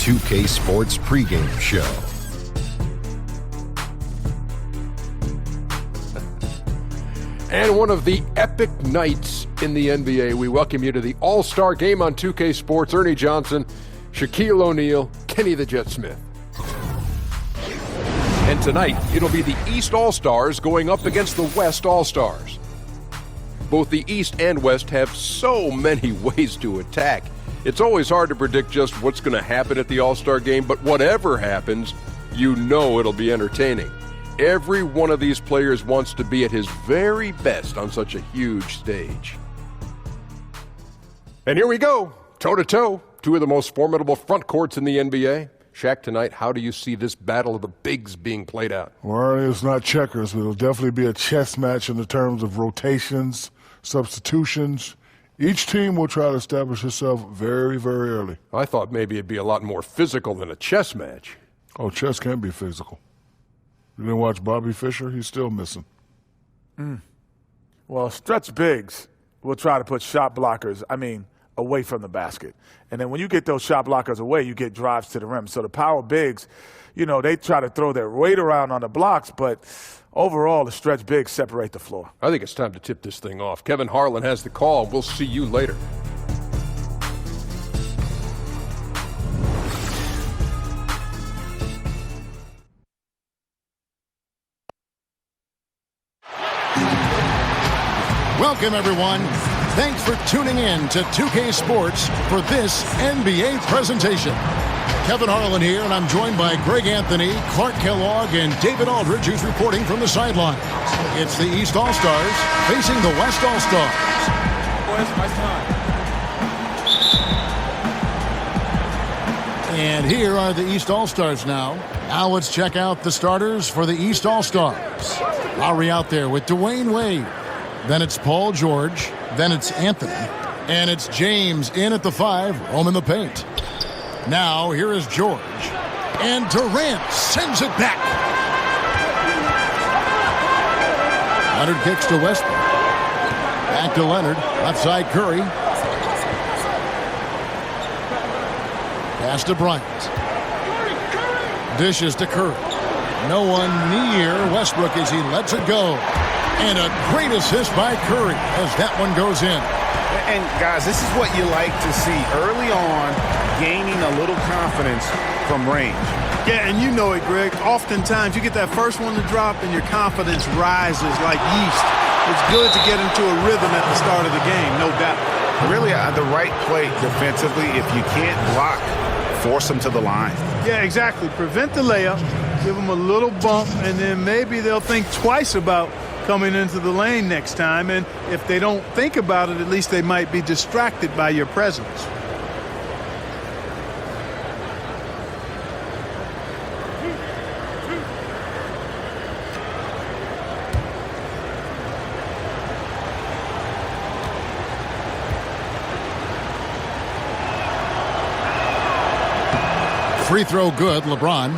2K Sports pregame show. And one of the epic nights in the NBA, we welcome you to the All-Star Game on 2K Sports. Ernie Johnson, Shaquille O'Neal, Kenny the Jet Smith. And tonight, it'll be the East All-Stars going up against the West All-Stars. Both the East and West have so many ways to attack. It's always hard to predict just what's going to happen at the All-Star Game, but whatever happens, you know it'll be entertaining. Every one of these players wants to be at his very best on such a huge stage. And here we go, toe-to-toe, two of the most formidable front courts in the NBA. Shaq, tonight, how do you see this battle of the bigs being played out? Well, it's not checkers, but it'll definitely be a chess match in the terms of rotations, substitutions. Each team will try to establish itself very, very early. I thought maybe it'd be a lot more physical than a chess match. Oh, chess can be physical. You didn't watch Bobby Fischer? He's still missing. Well, stretch bigs will try to put shot blockers, away from the basket. And then when you get those shot blockers away, you get drives to the rim. So the power bigs, they try to throw their weight around on the blocks, but overall, the stretch bigs separate the floor. I think it's time to tip this thing off. Kevin Harlan has the call. We'll see you later. Welcome, everyone. Thanks for tuning in to 2K Sports for this NBA presentation. Kevin Harlan here, and I'm joined by Greg Anthony, Clark Kellogg, and David Aldridge, who's reporting from the sideline. It's the East All-Stars facing the West All-Stars. And here are the East All-Stars now. Now let's check out the starters for the East All-Stars. Lowry out there with Dwayne Wade. Then it's Paul George. Then it's Anthony. And it's James in at the 5, roaming the paint. Now, here is George. And Durant sends it back. Leonard kicks to Westbrook. Back to Leonard. Left side Curry. Pass to Bryant. Dishes to Curry. No one near Westbrook as he lets it go. And a great assist by Curry as that one goes in. And, guys, this is what you like to see early on, gaining a little confidence from range. Yeah, and you know it, Greg. Oftentimes you get that first one to drop and your confidence rises like yeast. It's good to get into a rhythm at the start of the game, no doubt. Really, the right play defensively. If you can't block, force them to the line. Yeah, exactly. Prevent the layup, give them a little bump, and then maybe they'll think twice about coming into the lane next time. And if they don't think about it, at least they might be distracted by your presence. Free throw good, LeBron.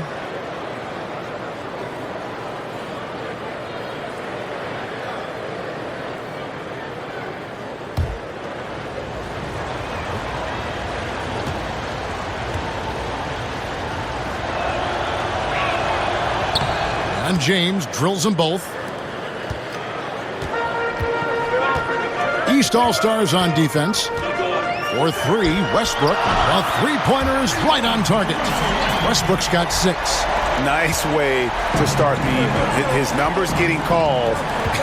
And James drills them both. East All-Stars on defense. For 3, Westbrook. A three-pointer is right on target. Westbrook's got 6. Nice way to start the evening. His numbers getting called,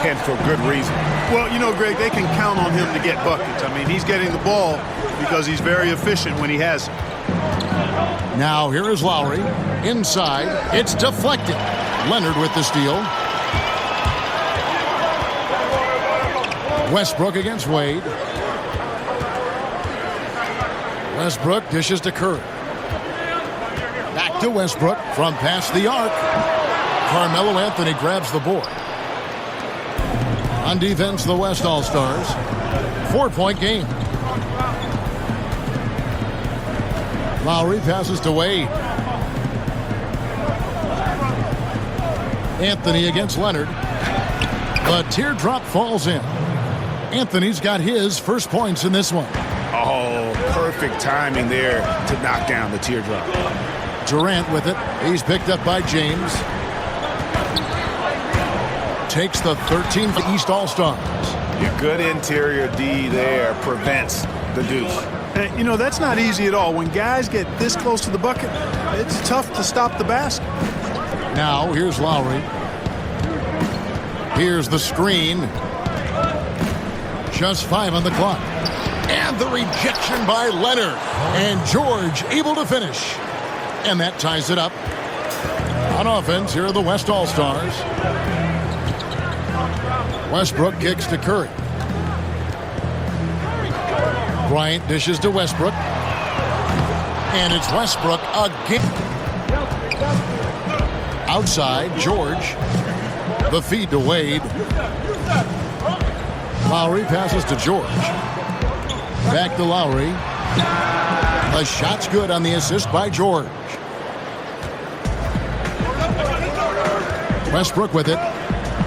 and for good reason. Well, Greg, they can count on him to get buckets. He's getting the ball because he's very efficient when he has it. Now here is Lowry. Inside. It's deflected. Leonard with the steal. Westbrook against Wade. Westbrook dishes to Curry. Back to Westbrook from past the arc. Carmelo Anthony grabs the board. On defense, the West All-Stars. 4-point game. Lowry passes to Wade. Anthony against Leonard. The teardrop falls in. Anthony's got his first points in this one. Oh, perfect timing there to knock down the teardrop. Durant with it. He's picked up by James. Takes the 13th East All-Stars. Your good interior D there prevents the deuce. And, you know, that's not easy at all. When guys get this close to the bucket, it's tough to stop the basket. Now, here's Lowry. Here's the screen. Just 5 on the clock. And the rejection by Leonard. And George able to finish. And that ties it up. On offense, here are the West All-Stars. Westbrook kicks to Curry. Bryant dishes to Westbrook. And it's Westbrook again. Outside, George. The feed to Wade. Lowry passes to George. Back to Lowry. The shot's good on the assist by George. Westbrook with it.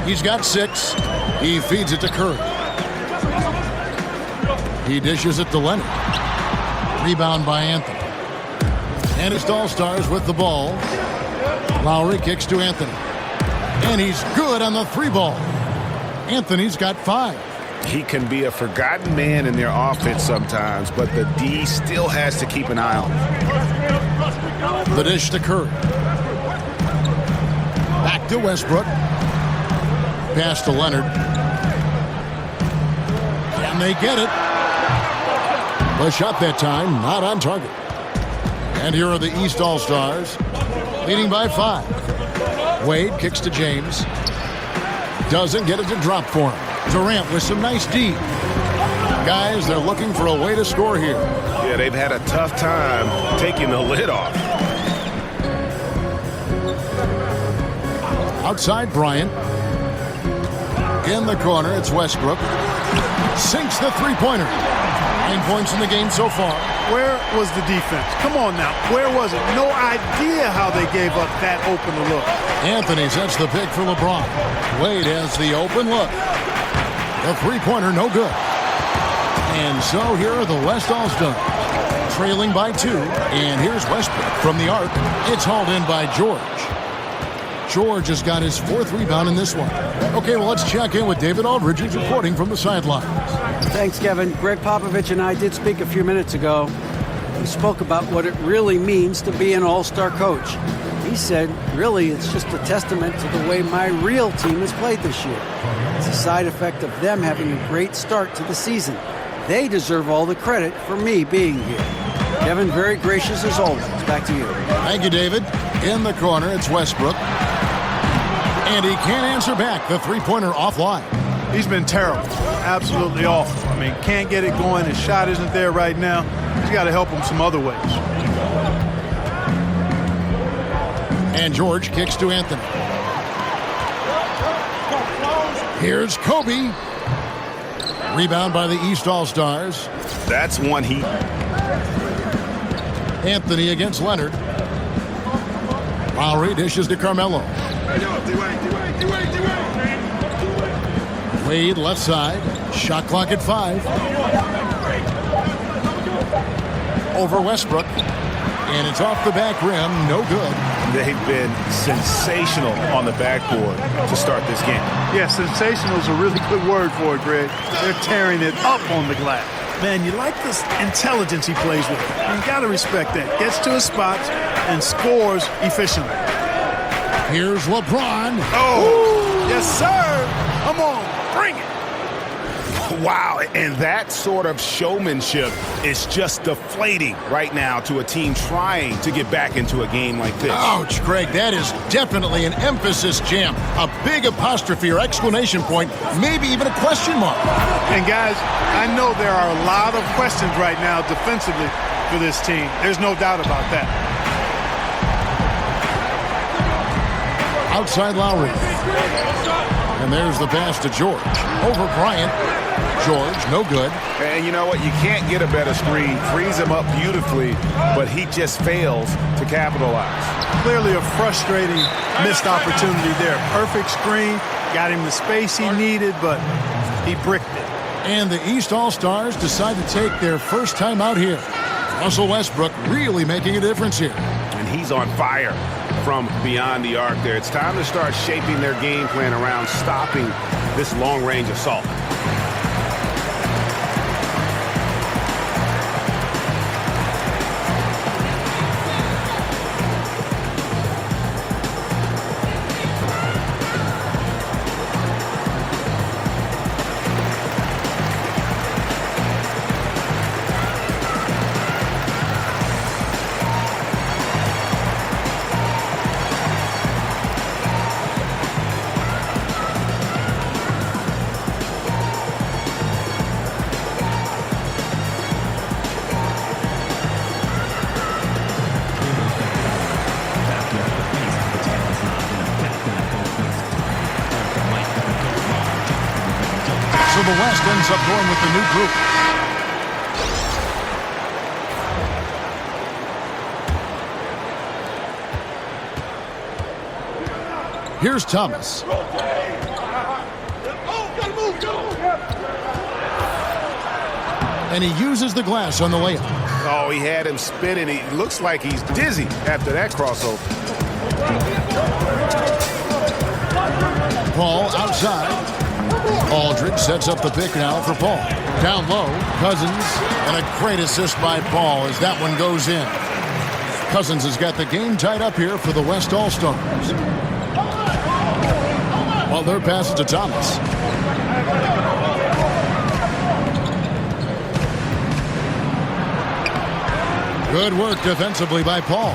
He's got 6. He feeds it to Curry. He dishes it to Leonard. Rebound by Anthony. And it's All-Stars with the ball. Lowry kicks to Anthony. And he's good on the 3-ball. Anthony's got 5. He can be a forgotten man in their offense sometimes, but the D still has to keep an eye on him. The dish to Curry. Back to Westbrook. Pass to Leonard. Can they get it? The shot that time, not on target. And here are the East All-Stars, leading by 5. Wade kicks to James. Doesn't get it to drop for him. Durant with some nice D. Guys, they're looking for a way to score here. Yeah, they've had a tough time taking the lid off. Outside Bryant. In the corner, it's Westbrook. Sinks the 3-pointer. 9 points in the game so far. Where was the defense? Come on now. Where was it? No idea how they gave up that open look. Anthony sets the pick for LeBron. Wade has the open look. The 3-pointer, no good. And so here are the West All-Stars. Trailing by 2. And here's Westbrook from the arc. It's hauled in by George. George has got his 4th rebound in this one. Okay, well, let's check in with David Aldridge, who's reporting from the sidelines. Thanks, Kevin. Greg Popovich and I did speak a few minutes ago. We spoke about what it really means to be an all-star coach. He said, really, it's just a testament to the way my real team has played this year. It's a side effect of them having a great start to the season. They deserve all the credit for me being here. Kevin, very gracious as always. Back to you. Thank you, David. In the corner, it's Westbrook. And he can't answer back. The 3-pointer offline. He's been terrible. Absolutely awful. I mean, can't get it going. His shot isn't there right now. He's got to help him some other ways. And George kicks to Anthony. Here's Kobe. Rebound by the East All-Stars. That's one he... Anthony against Leonard. Lowry dishes to Carmelo. Wade left side. Shot clock at 5. Over Westbrook. And it's off the back rim. No good. They've been sensational on the backboard to start this game. Yeah, sensational is a really good word for it, Greg. They're tearing it up on the glass. Man, you like this intelligence he plays with. You got to respect that. Gets to his spots and scores efficiently. Here's LeBron. Oh, yes, sir. Come on, bring it. Wow, and that sort of showmanship is just deflating right now to a team trying to get back into a game like this. Ouch, Greg, that is definitely an emphasis jam. A big apostrophe or exclamation point, maybe even a question mark. And guys, I know there are a lot of questions right now defensively for this team. There's no doubt about that. Outside Lowry. And there's the pass to George. Over Bryant. George, no good. And you know what? You can't get a better screen. Frees him up beautifully, but he just fails to capitalize. Clearly a frustrating missed opportunity there. Perfect screen. Got him the space he needed, but he bricked it. And the East All-Stars decide to take their first time out here. Russell Westbrook really making a difference here. And he's on fire from beyond the arc there. It's time to start shaping their game plan around stopping this long-range assault. So the West ends up going with the new group. Here's Thomas. And he uses the glass on the layup. Oh, he had him spinning. He looks like he's dizzy after that crossover. Paul outside. Aldridge sets up the pick now for Paul. Down low, Cousins. And a great assist by Paul as that one goes in. Cousins has got the game tied up here for the West All-Stars. Well, their pass to Thomas. Good work defensively by Paul.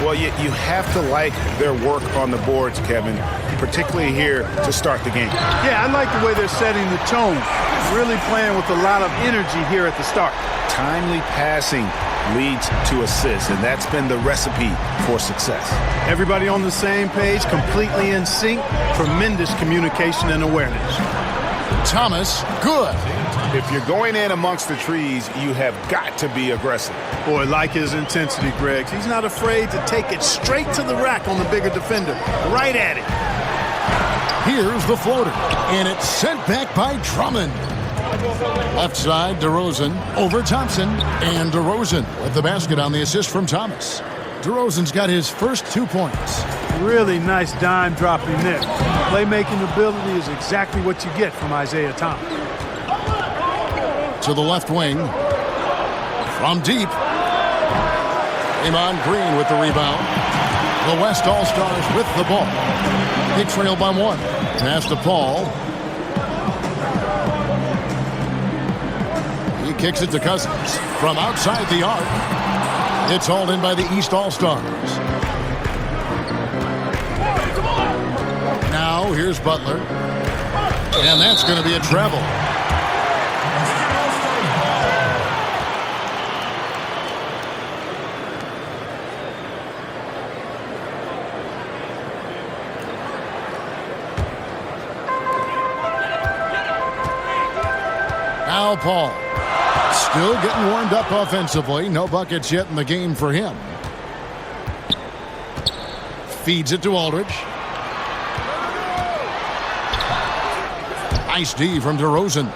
Well, you have to like their work on the boards, Kevin, particularly here to start the game. Yeah, I like the way they're setting the tone. Really playing with a lot of energy here at the start. Timely passing leads to assists, and that's been the recipe for success. Everybody on the same page, completely in sync. Tremendous communication and awareness. Thomas, good. If you're going in amongst the trees, you have got to be aggressive. Boy, like his intensity, Greg. He's not afraid to take it straight to the rack on the bigger defender. Right at it. Here's the floater. And it's sent back by Drummond. Left side, DeRozan over Thompson. And DeRozan with the basket on the assist from Thomas. DeRozan's got his first 2 points. Really nice dime dropping there. Playmaking ability is exactly what you get from Isaiah Thomas. To the left wing. From deep. Draymond Green with the rebound. The West All-Stars with the ball. They trail by 1. Pass to Paul. He kicks it to Cousins. From outside the arc. It's hauled in by the East All-Stars. Now here's Butler. And that's going to be a travel. Now Paul. Still getting warmed up offensively. No buckets yet in the game for him. Feeds it to Aldridge. Nice D from DeRozan.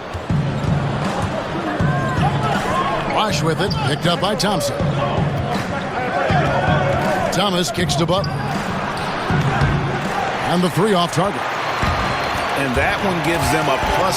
Wash with it. Picked up by Thompson. Thomas kicks to Butler. And the 3 off target. And that one gives them a +5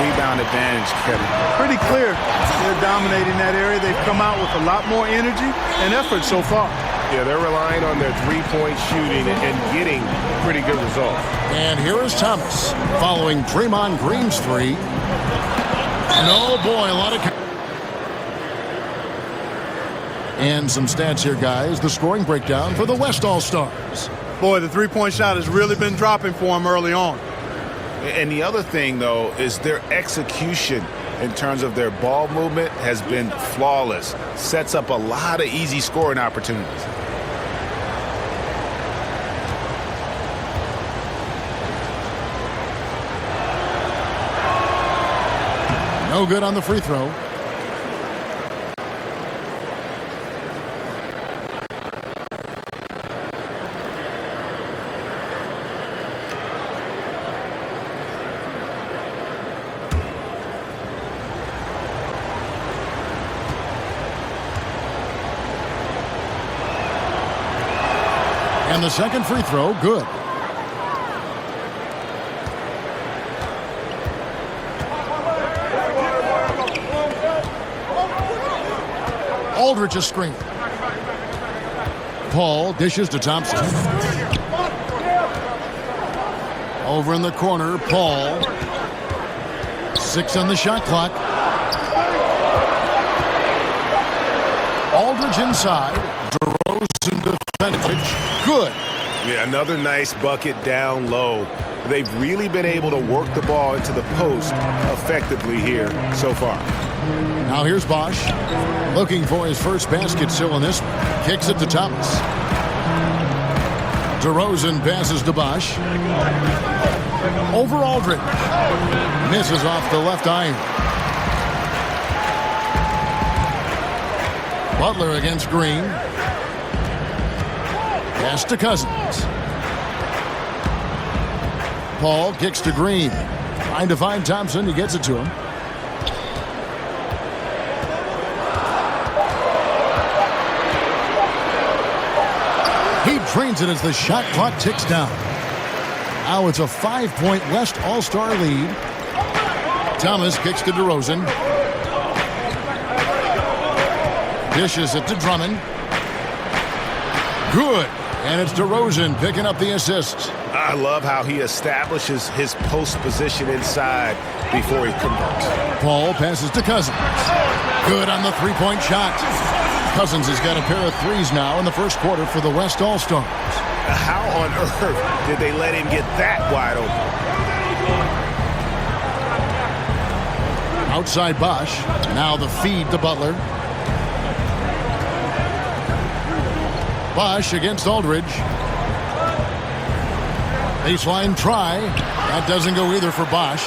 rebound advantage, Kevin. Pretty clear. They're dominating that area. They've come out with a lot more energy and effort so far. Yeah, they're relying on their three-point shooting and getting pretty good results. And here is Thomas following Draymond Green's 3. And oh boy, a lot of... And some stats here, guys. The scoring breakdown for the West All-Stars. Boy, the three-point shot has really been dropping for them early on. And the other thing, though, is their execution in terms of their ball movement has been flawless. Sets up a lot of easy scoring opportunities. No good on the free throw. And the second free throw, good. Aldridge is screen. Paul dishes to Thompson. Over in the corner, Paul. 6 on the shot clock. Aldridge inside. DeRozan defended. Good. Yeah, another nice bucket down low. They've really been able to work the ball into the post effectively here so far. Now here's Bosch. Looking for his first basket still in this one. Kicks it to Thomas. DeRozan passes to Bosch. Over Aldridge. Misses off the left iron. Butler against Green. Pass to Cousins. Paul kicks to Green. Trying to find Thompson. He gets it to him. He drains it as the shot clock ticks down. Now it's a 5-point West All-Star lead. Thomas kicks to DeRozan. Dishes it to Drummond. Good. And it's DeRozan picking up the assist. I love how he establishes his post position inside before he converts. Paul passes to Cousins. Good on the three-point shot. Cousins has got a pair of threes now in the first quarter for the West All-Stars. How on earth did they let him get that wide open? Outside Bosch. Now the feed to Butler. Bosch against Aldridge. Baseline try. That doesn't go either for Bosch.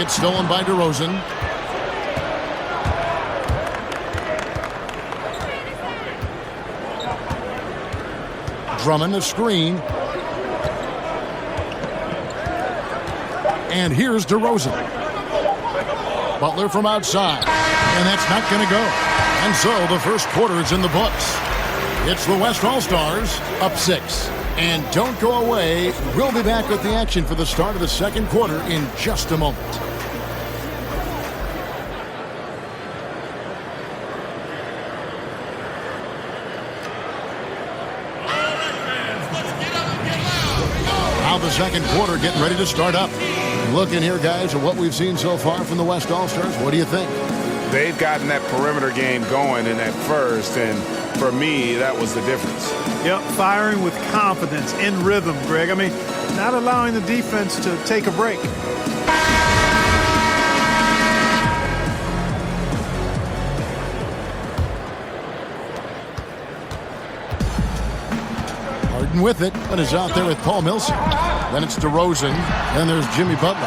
It's stolen by DeRozan. Drummond a screen. And here's DeRozan. Butler from outside. And that's not going to go. And so the first quarter is in the books. It's the West All-Stars up 6. And don't go away. We'll be back with the action for the start of the second quarter in just a moment. Now the second quarter getting ready to start up. Looking here, guys, at what we've seen so far from the West All-Stars. What do you think? They've gotten that perimeter game going in that first, and for me, that was the difference. Yep, firing with confidence, in rhythm, Greg. I mean, not allowing the defense to take a break. Harden with it, and is out there with Paul Millsap. Then it's DeRozan, then there's Jimmy Butler,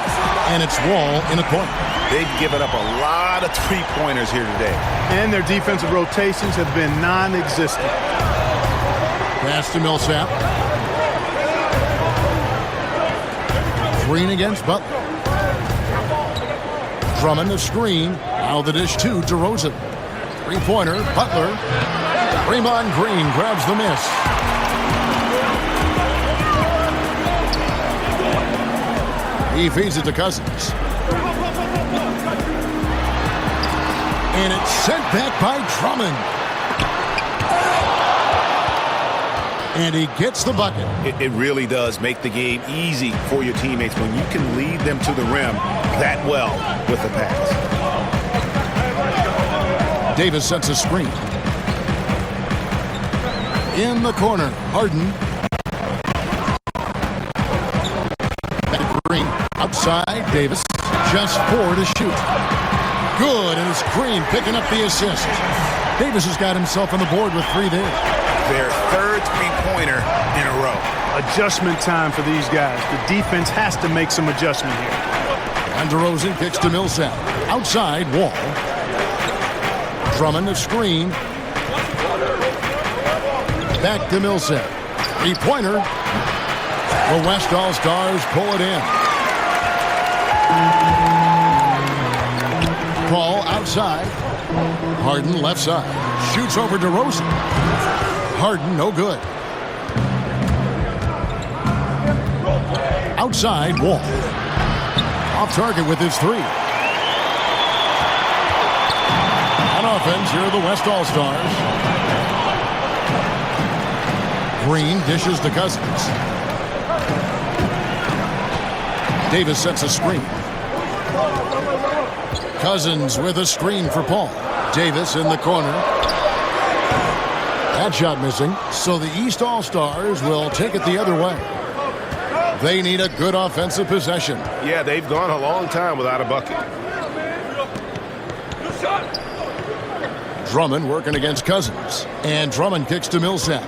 and it's Wall in a corner. They've given up a lot of three-pointers here today. And their defensive rotations have been non-existent. Pass to Millsap. Green against Butler. Drummond the screen. Now the dish to DeRozan. Three-pointer, Butler. Draymond Green grabs the miss. He feeds it to Cousins. And it's sent back by Drummond. And he gets the bucket. It really does make the game easy for your teammates when you can lead them to the rim that well with the pass. Davis sets a screen. In the corner, Harden. Green outside, Davis. Just 4 to shoot. Good, and it's Green picking up the assist. Davis has got himself on the board with 3 there. Their third three-pointer in a row. Adjustment time for these guys. The defense has to make some adjustment here. And DeRozan kicks to Millsap. Outside, Wall. Drummond the screen. Back to Millsap. Three-pointer. The West All-Stars pull it in. Paul outside. Harden left side. Shoots over DeRozan. Harden no good. Outside, Wall. Off target with his three. On offense, here are the West All-Stars. Green dishes to Cousins. Davis sets a screen. Cousins with a screen for Paul. Davis in the corner. That shot missing. So the East All-Stars will take it the other way. They need a good offensive possession. Yeah, they've gone a long time without a bucket. Drummond working against Cousins. And Drummond kicks to Millsap.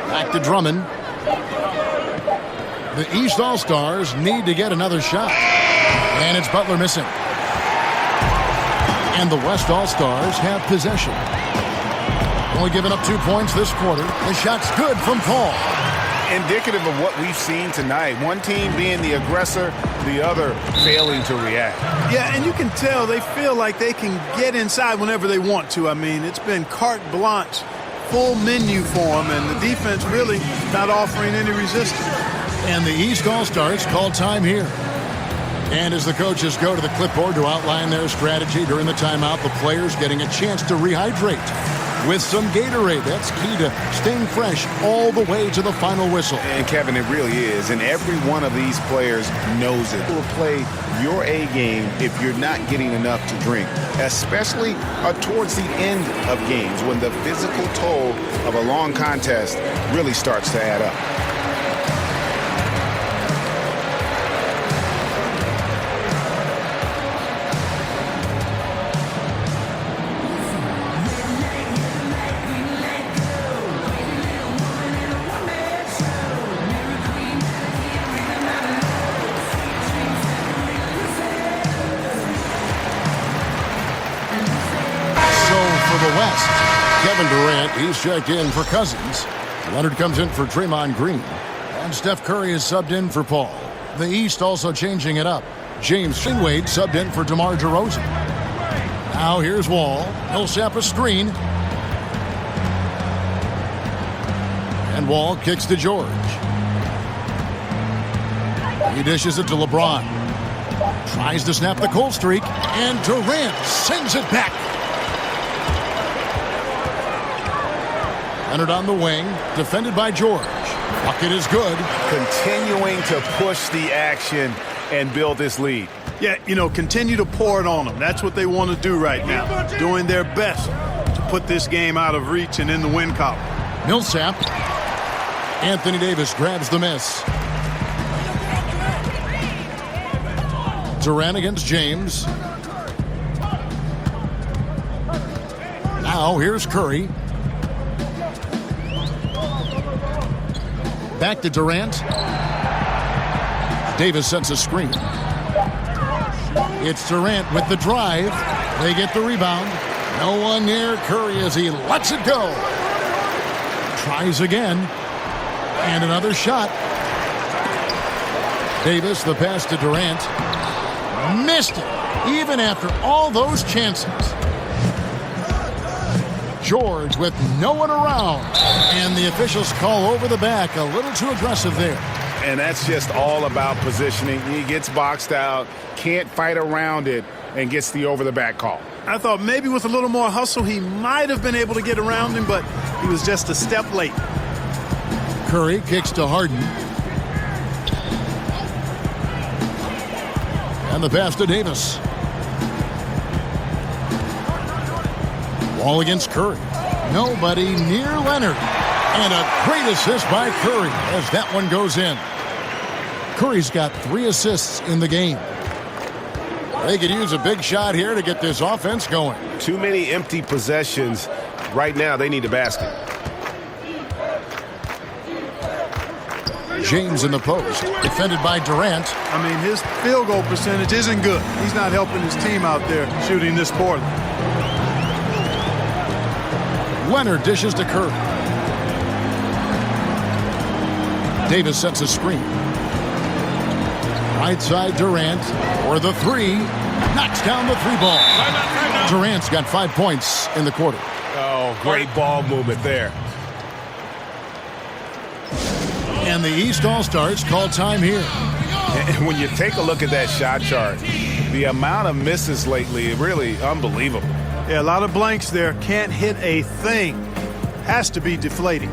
Back to Drummond. The East All-Stars need to get another shot. And it's Butler missing. And the West All-Stars have possession. Only giving up 2 points this quarter. The shot's good from Paul. Indicative of what we've seen tonight. One team being the aggressor, the other failing to react. Yeah, and you can tell they feel like they can get inside whenever they want to. I mean, it's been carte blanche, full menu for them, and the defense really not offering any resistance. And the East All-Stars call time here. And as the coaches go to the clipboard to outline their strategy during the timeout, the players getting a chance to rehydrate with some Gatorade. That's key to staying fresh all the way to the final whistle. And Kevin, it really is. And every one of these players knows it. Will play your A game if you're not getting enough to drink, especially towards the end of games when the physical toll of a long contest really starts to add up. Kevin Durant, he's checked in for Cousins. Leonard comes in for Draymond Green. And Steph Curry is subbed in for Paul. The East also changing it up. James Wade subbed in for DeMar DeRozan. Now here's Wall. Millsap a screen. And Wall kicks to George. He dishes it to LeBron. Tries to snap the cold streak. And Durant sends it back. Leonard on the wing, defended by George. Bucket is good. Continuing to push the action and build this lead. Yeah, you know, continue to pour it on them. That's what they want to do right now. Doing their best to put this game out of reach and in the win column. Millsap. Anthony Davis grabs the miss. Durant against James. Now here's Curry. Back to Durant. Davis sets a screen. It's Durant with the drive. They get the rebound. No one near Curry as he lets it go. Tries again. And another shot. Davis, the pass to Durant. Missed it, even after all those chances. George with no one around. And the officials call over the back. A little too aggressive there. And that's just all about positioning. He gets boxed out, can't fight around it, and gets the over-the-back call. I thought maybe with a little more hustle, he might have been able to get around him, but he was just a step late. Curry kicks to Harden. And the pass to Davis. Wall against Curry. Nobody near Leonard. And a great assist by Curry as that one goes in. Curry's got 3 assists in the game. They could use a big shot here to get this offense going. Too many empty possessions. Right now, they need a basket. James in the post, defended by Durant. I mean, his field goal percentage isn't good. He's not helping his team out there shooting this poorly. Leonard dishes to Curry. Davis sets a screen. Right side Durant for the three. Knocks down the three ball. Durant's got 5 points in the quarter. Oh, great ball movement there. And the East All-Stars call time here. And when you take a look at that shot chart, the amount of misses lately, really unbelievable. Yeah, a lot of blanks there. Can't hit a thing. Has to be deflating.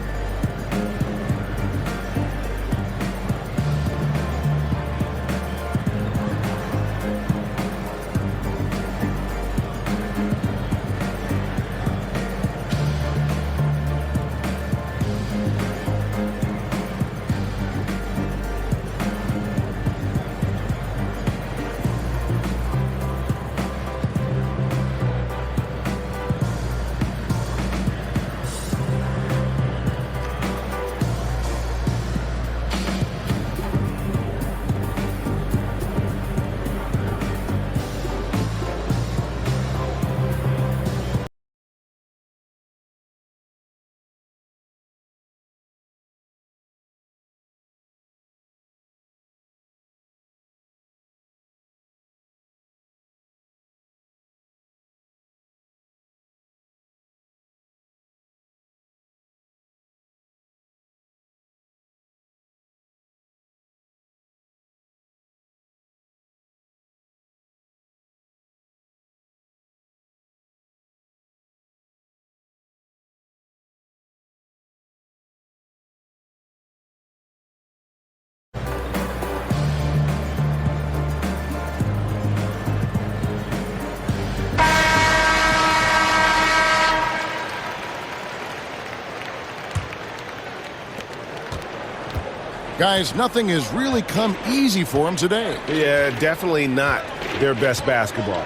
Guys, nothing has really come easy for them today. Yeah, definitely not their best basketball.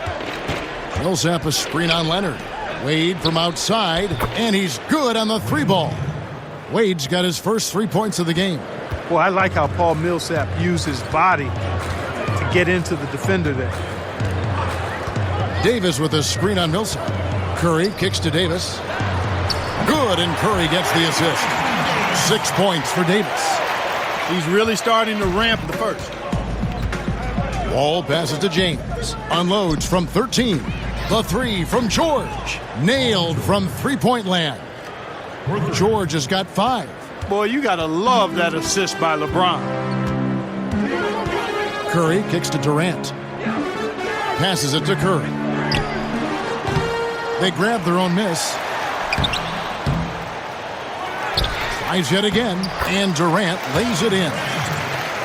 Millsap a screen on Leonard. Wade from outside, and he's good on the three ball. Wade's got his first 3 points of the game. Well, I like how Paul Millsap used his body to get into the defender there. Davis with a screen on Millsap. Curry kicks to Davis. Good, and Curry gets the assist. 6 points for Davis. He's really starting to ramp the first. Wall passes to James. Unloads from 13. The three from George. Nailed from three-point land. George has got 5. Boy, you got to love that assist by LeBron. Curry kicks to Durant. Passes it to Curry. They grab their own miss. Tries yet again, and Durant lays it in.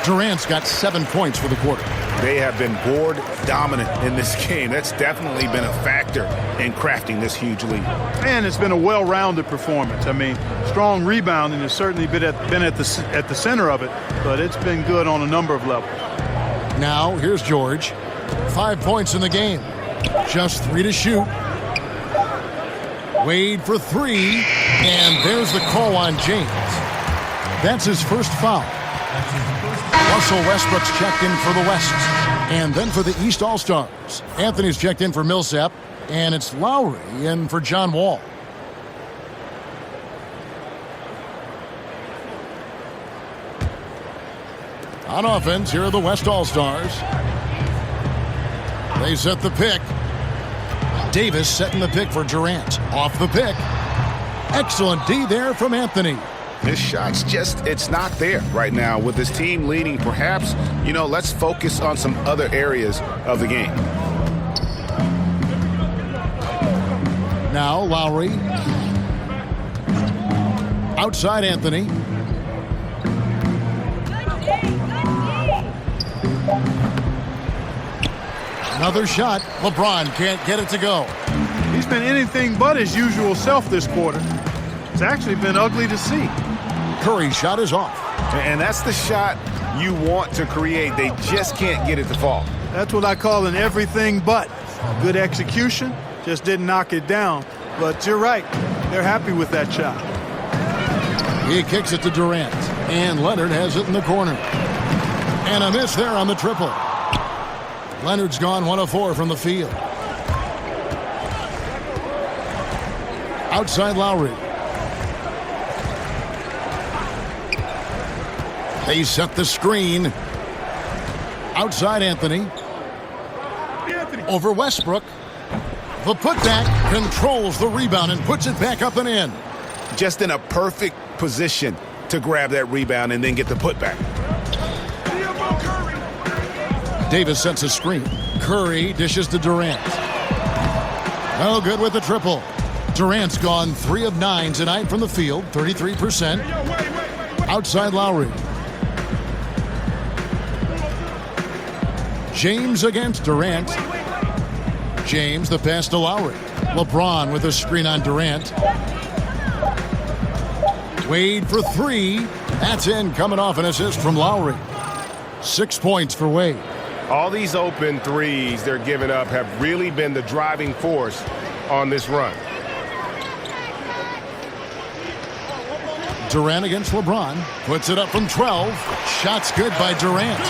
Durant's got 7 points for the quarter. They have been board dominant in this game. That's definitely been a factor in crafting this huge lead. And it's been a well-rounded performance. I mean, strong rebounding has certainly been at the center of it, but it's been good on a number of levels. Now, here's George. 5 points in the game. Just 3 to shoot. Wade for 3, and there's the call on James. That's his first foul. Russell Westbrook's checked in for the West. And then for the East All-Stars, Anthony's checked in for Millsap, and it's Lowry in for John Wall. On offense, here are the West All-Stars. They set the pick. Davis setting the pick for Durant. Off the pick. Excellent D there from Anthony. His shot's it's not there right now. With his team leading, perhaps, let's focus on some other areas of the game. Now Lowry. Outside Anthony. Another shot. LeBron can't get it to go. He's been anything but his usual self this quarter. It's actually been ugly to see. Curry's shot is off. And that's the shot you want to create. They just can't get it to fall. That's what I call an everything but. Good execution, just didn't knock it down. But you're right, they're happy with that shot. He kicks it to Durant, and Leonard has it in the corner. And a miss there on the triple. Leonard's gone 1 of 4 from the field. Outside Lowry. They set the screen. Outside Anthony. Over Westbrook. The putback controls the rebound and puts it back up and in. Just in a perfect position to grab that rebound and then get the putback. Davis sets a screen. Curry dishes to Durant. No good with the triple. Durant's gone 3 of 9 tonight from the field, 33%. Outside Lowry. James against Durant. James, the pass to Lowry. LeBron with a screen on Durant. Wade for 3. That's in, coming off an assist from Lowry. 6 points for Wade. All these open threes they're giving up have really been the driving force on this run. Durant against LeBron. Puts it up from 12. Shot's good by Durant.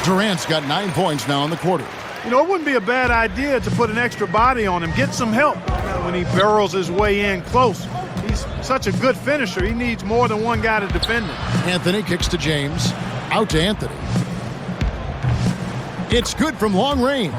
Durant's got 9 points now in the quarter. You know, it wouldn't be a bad idea to put an extra body on him, get some help when he barrels his way in close. He's such a good finisher. He needs more than one guy to defend him. Anthony kicks to James. Out to Anthony. It's good from long range.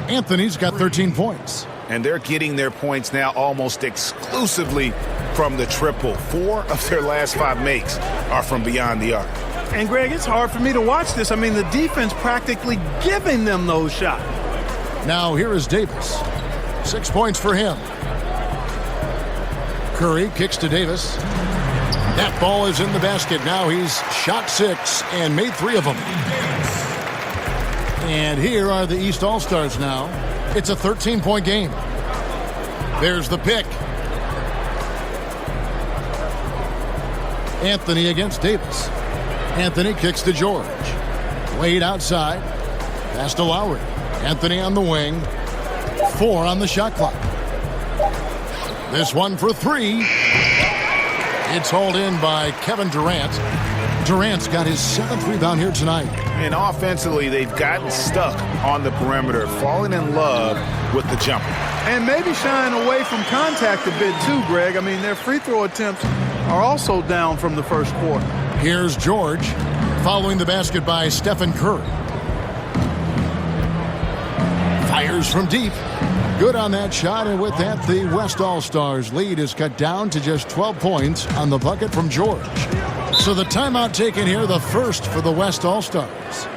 Anthony's got 13 points. And they're getting their points now almost exclusively from the triple. 4 of their last 5 makes are from beyond the arc. And, Greg, it's hard for me to watch this. I mean, the defense practically giving them those shots. Now here is Davis. 6 points for him. Curry kicks to Davis. That ball is in the basket. Now he's shot 6 and made 3 of them. And here are the East All-Stars now. It's a 13-point game. There's the pick. Anthony against Davis. Anthony kicks to George. Wade outside. Pass to Lowry. Anthony on the wing. 4 on the shot clock. This one for 3. It's hauled in by Kevin Durant. Durant's got his 7th rebound here tonight. And offensively, they've gotten stuck on the perimeter, falling in love with the jumper. And maybe shying away from contact a bit too, Greg. I mean, their free throw attempts are also down from the first quarter. Here's George, following the basket by Stephen Curry. Fires from deep. Good on that shot, and with that, the West All-Stars lead is cut down to just 12 points on the bucket from George. So the timeout taken here, the first for the West All-Stars.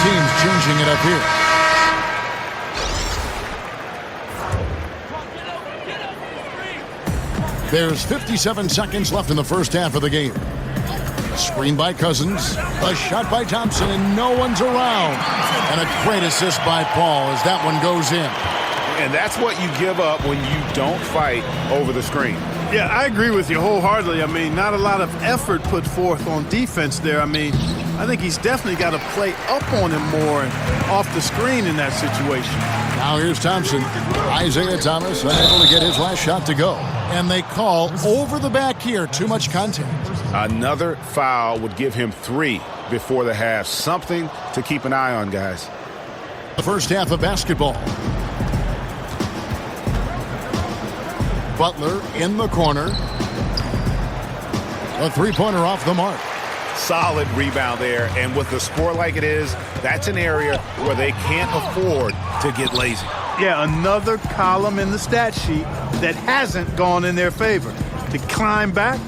Teams changing it up here. There's 57 seconds left in the first half of the game. Screen by Cousins. A shot by Thompson, and no one's around. And a great assist by Paul as that one goes in. And that's what you give up when you don't fight over the screen. Yeah, I agree with you wholeheartedly. I mean, not a lot of effort put forth on defense there. I mean, I think he's definitely got to play up on him more and off the screen in that situation. Now here's Thompson. Isaiah Thomas unable to get his last shot to go. And they call over the back here. Too much contact. Another foul would give him 3 before the half. Something to keep an eye on, guys. The first half of basketball. Butler in the corner. A three-pointer off the mark. Solid rebound there, and with the score like it is, that's an area where they can't afford to get lazy. Yeah, another column in the stat sheet that hasn't gone in their favor. To climb back,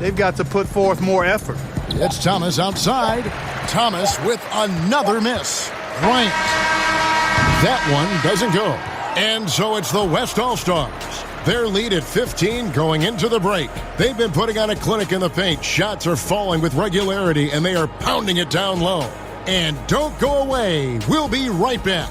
they've got to put forth more effort. It's Thomas outside. Thomas with another miss. Bryant. That one doesn't go. And so it's the West All-Stars. Their lead at 15 going into the break. They've been putting on a clinic in the paint. Shots are falling with regularity, and they are pounding it down low. And don't go away. We'll be right back.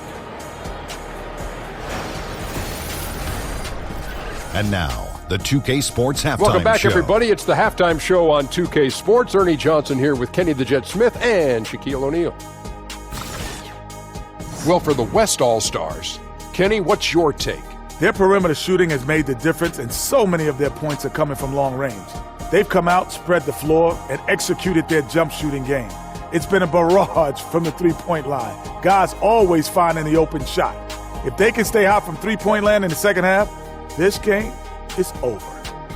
And now, the 2K Sports Halftime Welcome back, Show. everybody. It's the halftime show on 2K Sports. Ernie Johnson here with Kenny the Jet Smith and Shaquille O'Neal. Well, for the West All-Stars, Kenny, what's your take? Their perimeter shooting has made the difference, and so many of their points are coming from long range. They've come out, spread the floor, and executed their jump shooting game. It's been a barrage from the three-point line. Guys always finding the open shot. If they can stay hot from three-point land in the second half, this game is over.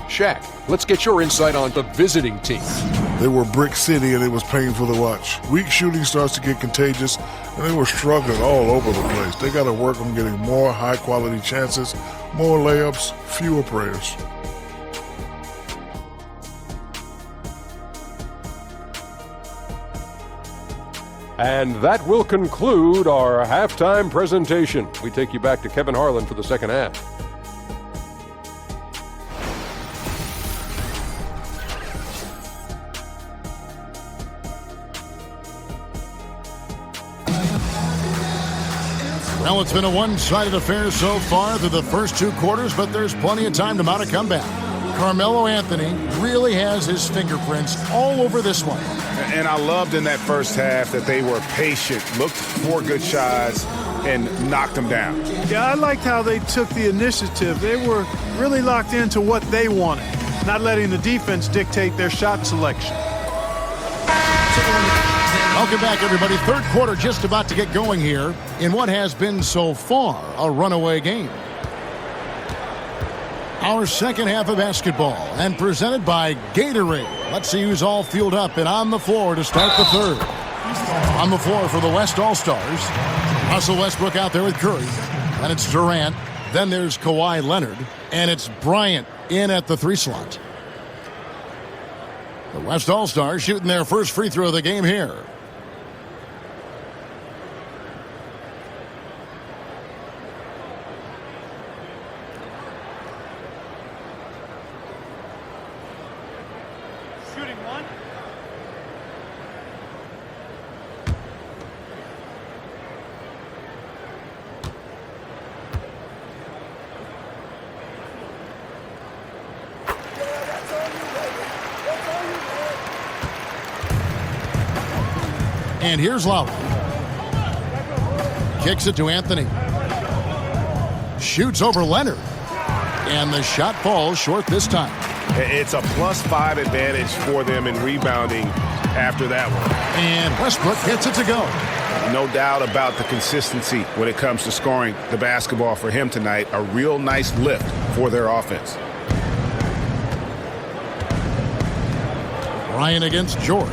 Shaq, let's get your insight on the visiting team. They were Brick City, and it was painful to watch. Weak shooting starts to get contagious, and they were struggling all over the place. They got to work on getting more high-quality chances, more layups, fewer prayers. And that will conclude our halftime presentation. We take you back to Kevin Harlan for the second half. Well, it's been a one-sided affair so far through the first two quarters, but there's plenty of time to mount a comeback. Carmelo Anthony really has his fingerprints all over this one. And I loved in that first half that they were patient, looked for good shots, and knocked them down. Yeah, I liked how they took the initiative. They were really locked into what they wanted, not letting the defense dictate their shot selection. Welcome back, everybody. Third quarter just about to get going here in what has been so far a runaway game. Our second half of basketball and presented by Gatorade. Let's see who's all fueled up and on the floor to start the third. On the floor for the West All-Stars, Russell Westbrook out there with Curry. Then it's Durant. Then there's Kawhi Leonard. And it's Bryant in at the 3 slot. The West All-Stars shooting their first free throw of the game here. And here's Lowry. Kicks it to Anthony. Shoots over Leonard. And the shot falls short this time. It's a +5 advantage for them in rebounding after that one. And Westbrook gets it to go. No doubt about the consistency when it comes to scoring the basketball for him tonight. A real nice lift for their offense. Ryan against George.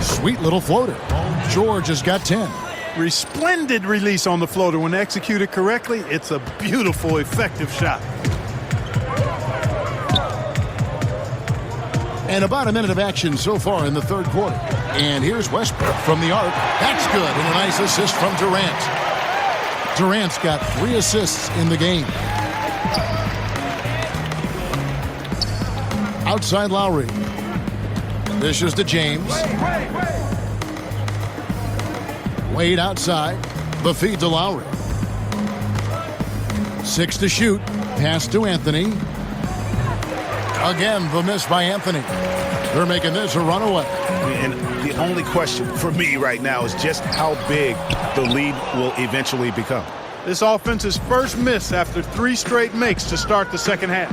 Sweet little floater. George has got 10. Resplendent release on the floater. When executed correctly, it's a beautiful, effective shot. And about a minute of action so far in the third quarter. And here's Westbrook from the arc. That's good. And a nice assist from Durant. Durant's got 3 assists in the game. Outside Lowry. Dishes to James. Wade outside. The feed to Lowry. 6 to shoot. Pass to Anthony. Again, the miss by Anthony. They're making this a runaway. And the only question for me right now is just how big the lead will eventually become. This offense's first miss after 3 straight makes to start the second half.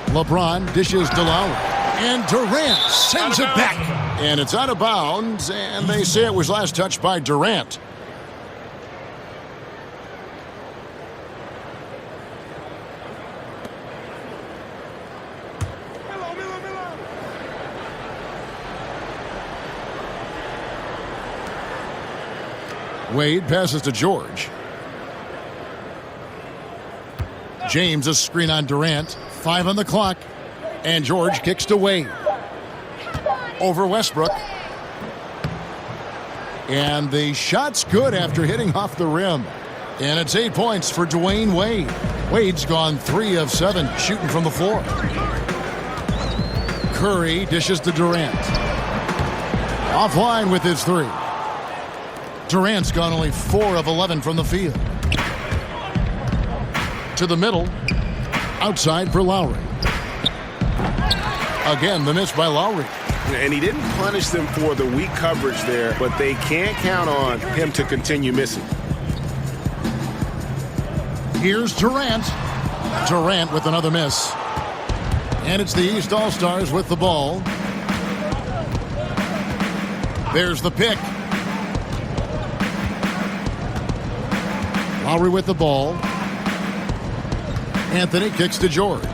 LeBron dishes to Lowry. And Durant sends it back. And it's out of bounds, and they say it was last touched by Durant. Wade passes to George. James a screen on Durant. 5 on the clock. And George kicks to Wade. Over Westbrook. And the shot's good after hitting off the rim. And it's 8 points for Dwayne Wade. Wade's gone 3 of 7 shooting from the floor. Curry dishes to Durant. Offline with his 3. Durant's gone only 4 of 11 from the field. To the middle. Outside for Lowry. Again, the miss by Lowry. And he didn't punish them for the weak coverage there, but they can't count on him to continue missing. Here's Durant. Durant with another miss. And it's the East All-Stars with the ball. There's the pick. Lowry with the ball. Anthony kicks to George.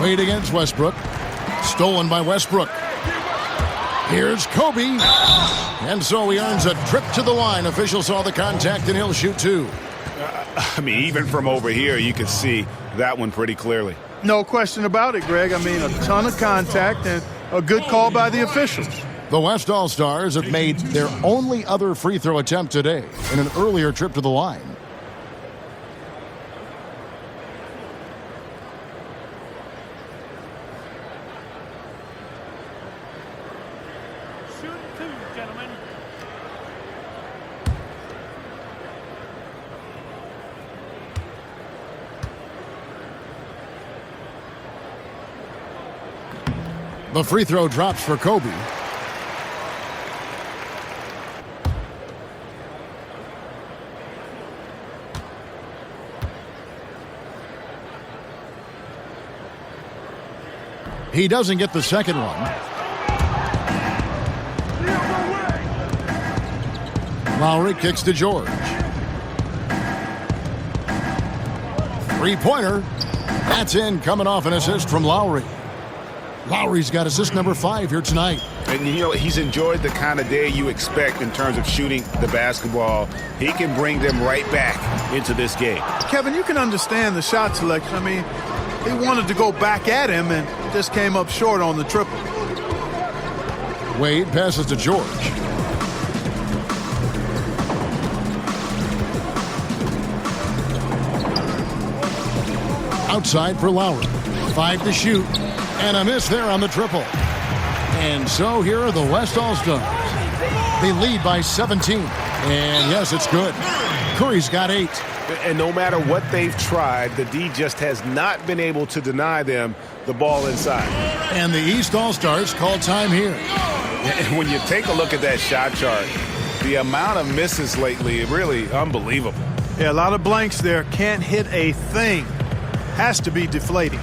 Wade against Westbrook. Stolen by Westbrook. Here's Kobe. And so he earns a trip to the line. Official saw the contact and he'll shoot 2. I mean, even from over here, you can see that one pretty clearly. No question about it, Greg. I mean, a ton of contact and a good call by the officials. The West All-Stars have made their only other free throw attempt today in an earlier trip to the line. The free throw drops for Kobe. He doesn't get the second one. Lowry kicks to George. Three-pointer. That's in, coming off an assist from Lowry. Lowry's got assist number 5 here tonight. And, you know, he's enjoyed the kind of day you expect in terms of shooting the basketball. He can bring them right back into this game. Kevin, you can understand the shot selection. I mean, he wanted to go back at him and just came up short on the triple. Wade passes to George. Outside for Lowry. 5 to shoot. And a miss there on the triple. And so here are the West All-Stars. They lead by 17. And yes, it's good. Curry's got 8. And no matter what they've tried, the D just has not been able to deny them the ball inside. And the East All-Stars call time here. And when you take a look at that shot chart, the amount of misses lately, really unbelievable. Yeah, a lot of blanks there. Can't hit a thing. Has to be deflating.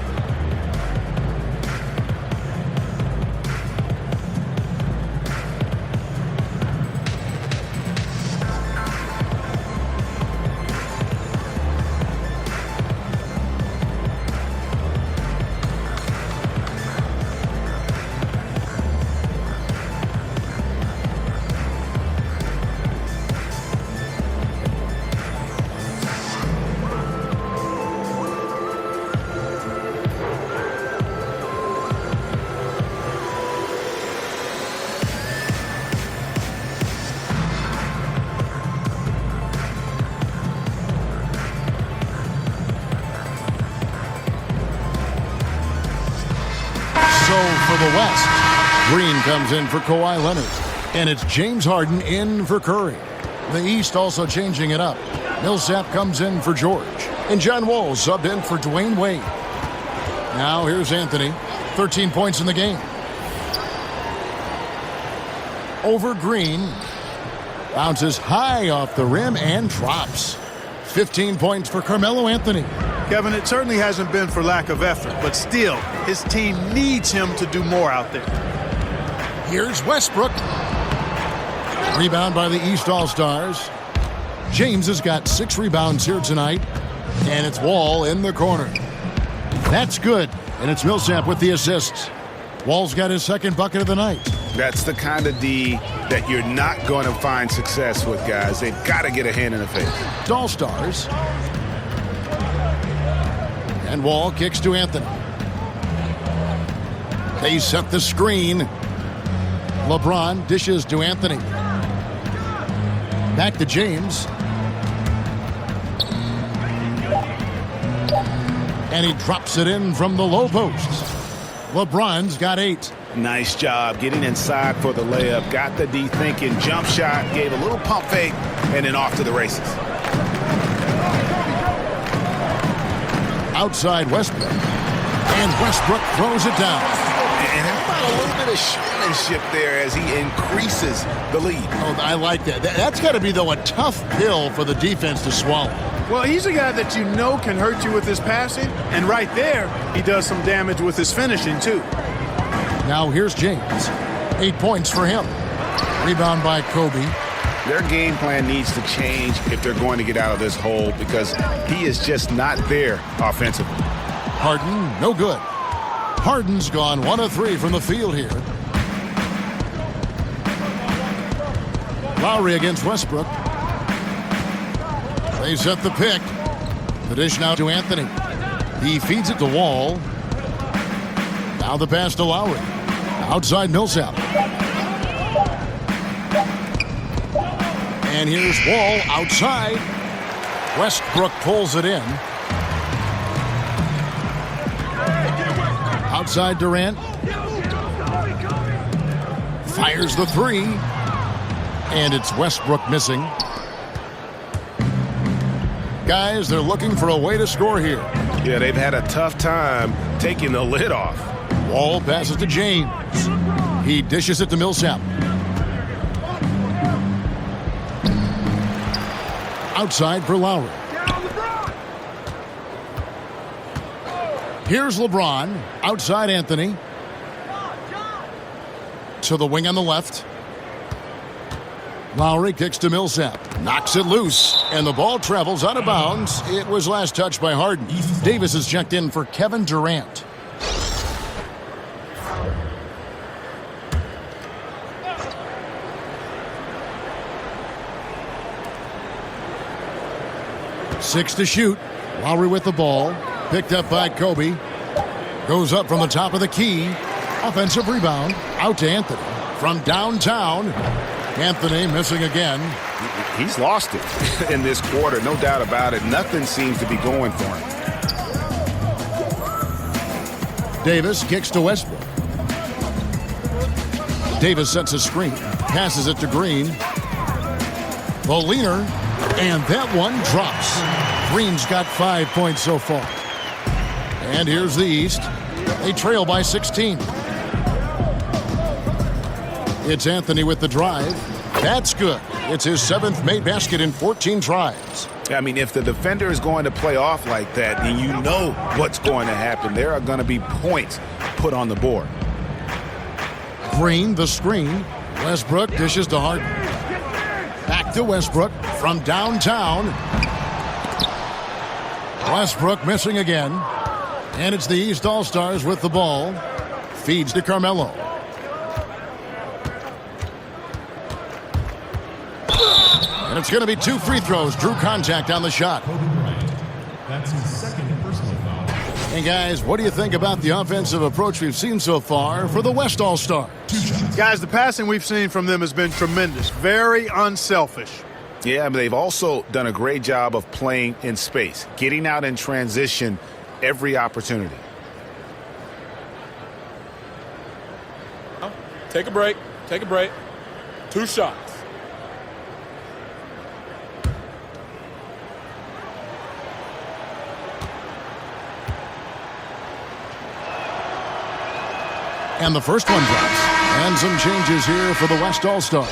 For the West, Green comes in for Kawhi Leonard, and it's James Harden in for Curry. The East also changing it up. Millsap comes in for George, and John Wall subbed in for Dwayne Wade. Now here's Anthony, 13 points in the game. Over Green, bounces high off the rim and drops. 15 points for Carmelo Anthony. Kevin, it certainly hasn't been for lack of effort, but still, his team needs him to do more out there. Here's Westbrook. Rebound by the East All-Stars. James has got 6 rebounds here tonight, and it's Wall in the corner. That's good, and it's Millsap with the assists. Wall's got his second bucket of the night. That's the kind of D that you're not going to find success with, guys. They've got to get a hand in the face. All-Stars. And Wall kicks to Anthony. They set the screen. LeBron dishes to Anthony. Back to James. And he drops it in from the low post. LeBron's got 8. Nice job getting inside for the layup. Got the D thinking. Jump shot. Gave a little pump fake. And then off to the races. Outside Westbrook. And Westbrook throws it down. And how about a little bit of showmanship there as he increases the lead? Oh, I like that. That's got to be, though, a tough pill for the defense to swallow. Well, he's a guy that you know can hurt you with his passing. And right there, he does some damage with his finishing, too. Now here's James. 8 points for him. Rebound by Kobe. Their game plan needs to change if they're going to get out of this hole because he is just not there offensively. Harden, no good. Harden's gone 1 of 3 from the field here. Lowry against Westbrook. They set the pick. The dish now to Anthony. He feeds it to Wall. Now the pass to Lowry. Outside Millsap. And here's Wall outside. Westbrook pulls it in. Outside Durant. Fires the 3. And it's Westbrook missing. Guys, they're looking for a way to score here. Yeah, they've had a tough time taking the lid off. Wall passes to James. He dishes it to Millsap. Outside for Lowry. Here's LeBron. Outside Anthony. To the wing on the left. Lowry kicks to Millsap. Knocks it loose. And the ball travels out of bounds. It was last touched by Harden. Davis is checked in for Kevin Durant. Six to shoot. Lowry with the ball. Picked up by Kobe. Goes up from the top of the key. Offensive rebound. Out to Anthony. From downtown. Anthony missing again. He's lost it in this quarter, no doubt about it. Nothing seems to be going for him. Davis kicks to Westbrook. Davis sets a screen. Passes it to Green. The leaner. And that one drops. Green's got 5 points so far. And here's the East. They trail by 16. It's Anthony with the drive. That's good. It's his 7th made basket in 14 tries. I mean, if the defender is going to play off like that, then you know what's going to happen. There are going to be points put on the board. Green, the screen. Westbrook dishes to Harden. Back to Westbrook from downtown. Westbrook missing again. And it's the East All-Stars with the ball. Feeds to Carmelo. And it's going to be 2 free throws. Drew contact on the shot. That's his 2nd personal foul. And guys, what do you think about the offensive approach we've seen so far for the West All-Stars? Guys, the passing we've seen from them has been tremendous. Very unselfish. Yeah, but they've also done a great job of playing in space, getting out in transition every opportunity. Take a break. Take a break. 2 shots. And the first one drops. And some changes here for the West All-Stars.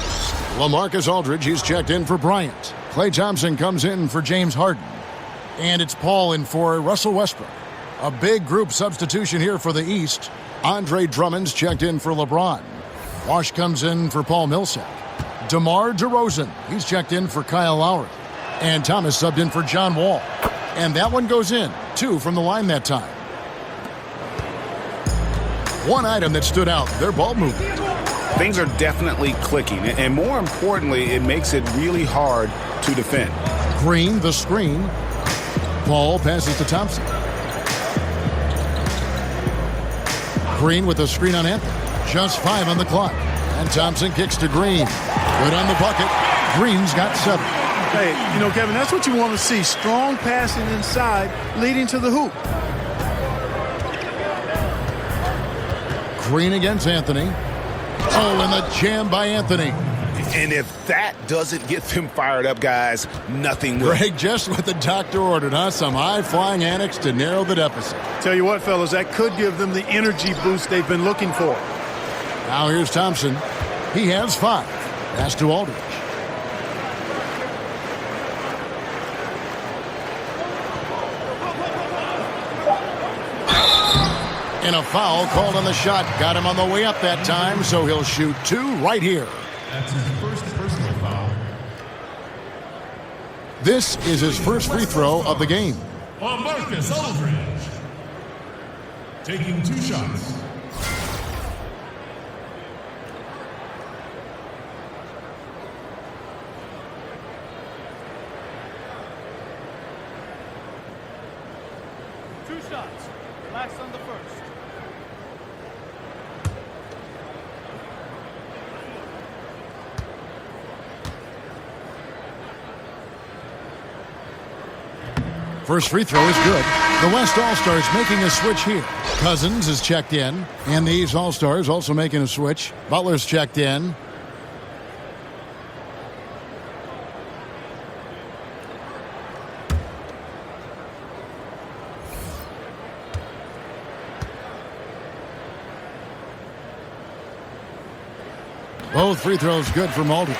LaMarcus Aldridge, he's checked in for Bryant. Klay Thompson comes in for James Harden. And it's Paul in for Russell Westbrook. A big group substitution here for the East. Andre Drummond's checked in for LeBron. Wash comes in for Paul Millsap. DeMar DeRozan, he's checked in for Kyle Lowry. And Thomas subbed in for John Wall. And that one goes in. 2 from the line that time. One item that stood out, their ball movement. Things are definitely clicking, and more importantly, it makes it really hard to defend. Green, the screen. Paul passes to Thompson. Green with the screen on Anthony. Just 5 on the clock. And Thompson kicks to Green. Good on the bucket. Green's got 7. Hey, you know, Kevin, that's what you want to see. Strong passing inside leading to the hoop. Green against Anthony. Oh, and the jam by Anthony. And if that doesn't get them fired up, guys, nothing will. Greg, just what the doctor ordered, huh? Some high-flying antics to narrow the deficit. Tell you what, fellas, that could give them the energy boost they've been looking for. Now here's Thompson. He has 5. Pass to Aldridge. And a foul called on the shot. Got him on the way up that time, so he'll shoot 2 right here. That's his first personal foul. This is his first free throw of the game. Marcus Aldridge. Taking 2 shots. Relax on the first. First free throw is good. The West All-Stars making a switch here. Cousins is checked in. And the East All-Stars also making a switch. Butler's checked in. Both free throws good for Aldridge.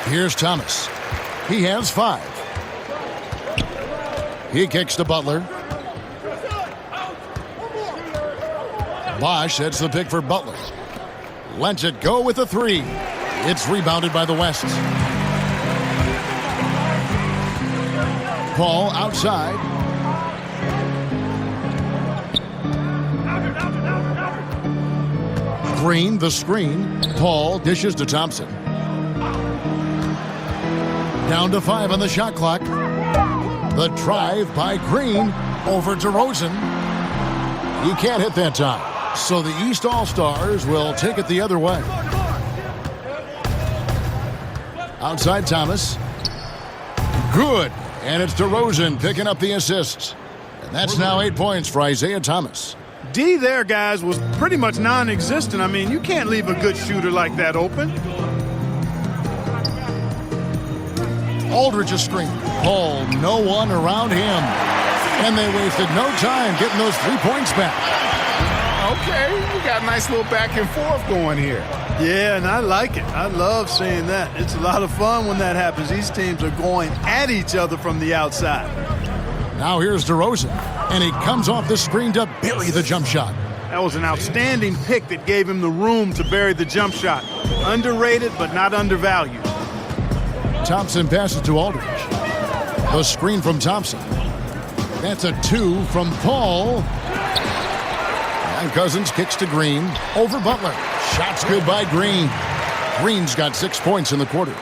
Here's Thomas. He has 5. He kicks to Butler. Bosch sets the pick for Butler. Lets it go with a 3. It's rebounded by the West. Paul outside. Green, the screen. Paul dishes to Thompson. Down to 5 on the shot clock. The drive by Green over DeRozan. He can't hit that time. So the East All-Stars will take it the other way. Outside Thomas. Good. And it's DeRozan picking up the assists. And that's now 8 points for Isaiah Thomas. D there, guys, was pretty much non-existent. I mean, you can't leave a good shooter like that open. Aldridge's screen. Paul, no one around him. And they wasted no time getting those 3 points back. Okay, we got a nice little back and forth going here. Yeah, and I like it. I love seeing that. It's a lot of fun when that happens. These teams are going at each other from the outside. Now here's DeRozan, and he comes off the screen to bury the jump shot. That was an outstanding pick that gave him the room to bury the jump shot. Underrated, but not undervalued. Thompson passes to Aldridge. The screen from Thompson. That's a 2 from Paul. And Cousins kicks to Green. Over Butler. Shot's good by Green. Green's got 6 points in the quarter.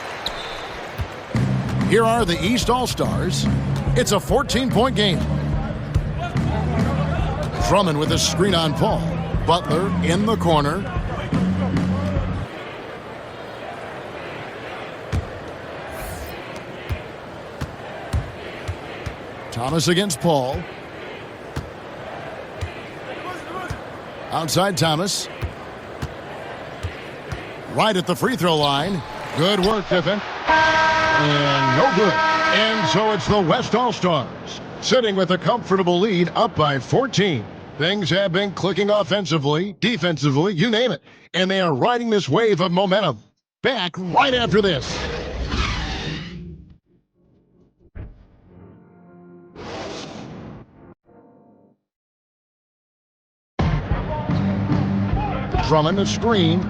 Here are the East All-Stars. It's a 14-point game. Drummond with a screen on Paul. Butler in the corner. Thomas against Paul. Outside Thomas. Right at the free throw line. Good work, Tiffin. And no good. And so it's the West All-Stars sitting with a comfortable lead, up by 14. Things have been clicking offensively, defensively, you name it. And they are riding this wave of momentum. Back right after this. Drummond a screen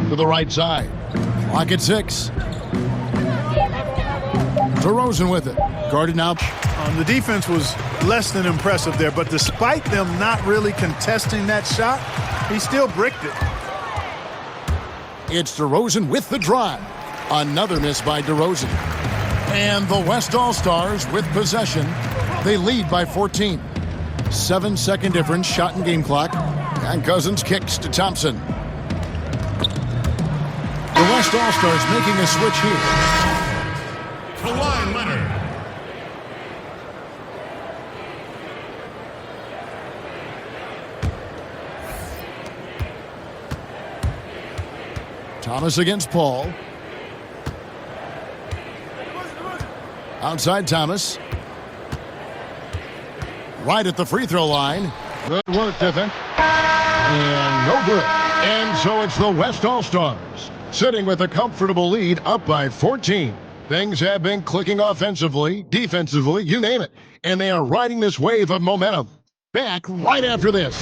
to the right side. Clock at 6. DeRozan with it. Guarded now. The defense was less than impressive there, but despite them not really contesting that shot, he still bricked it. It's DeRozan with the drive. Another miss by DeRozan. And the West All-Stars with possession. They lead by 14. 7-second difference, shot and game clock. And Cousins kicks to Thompson. The East All-Stars making a switch here. Kawhi Leonard. Thomas against Paul. Outside Thomas. Right at the free throw line. Good work, Tiffin. And no good. And so it's the West All-Stars sitting with a comfortable lead, up by 14. Things have been clicking offensively, defensively, you name it. And they are riding this wave of momentum. Back right after this.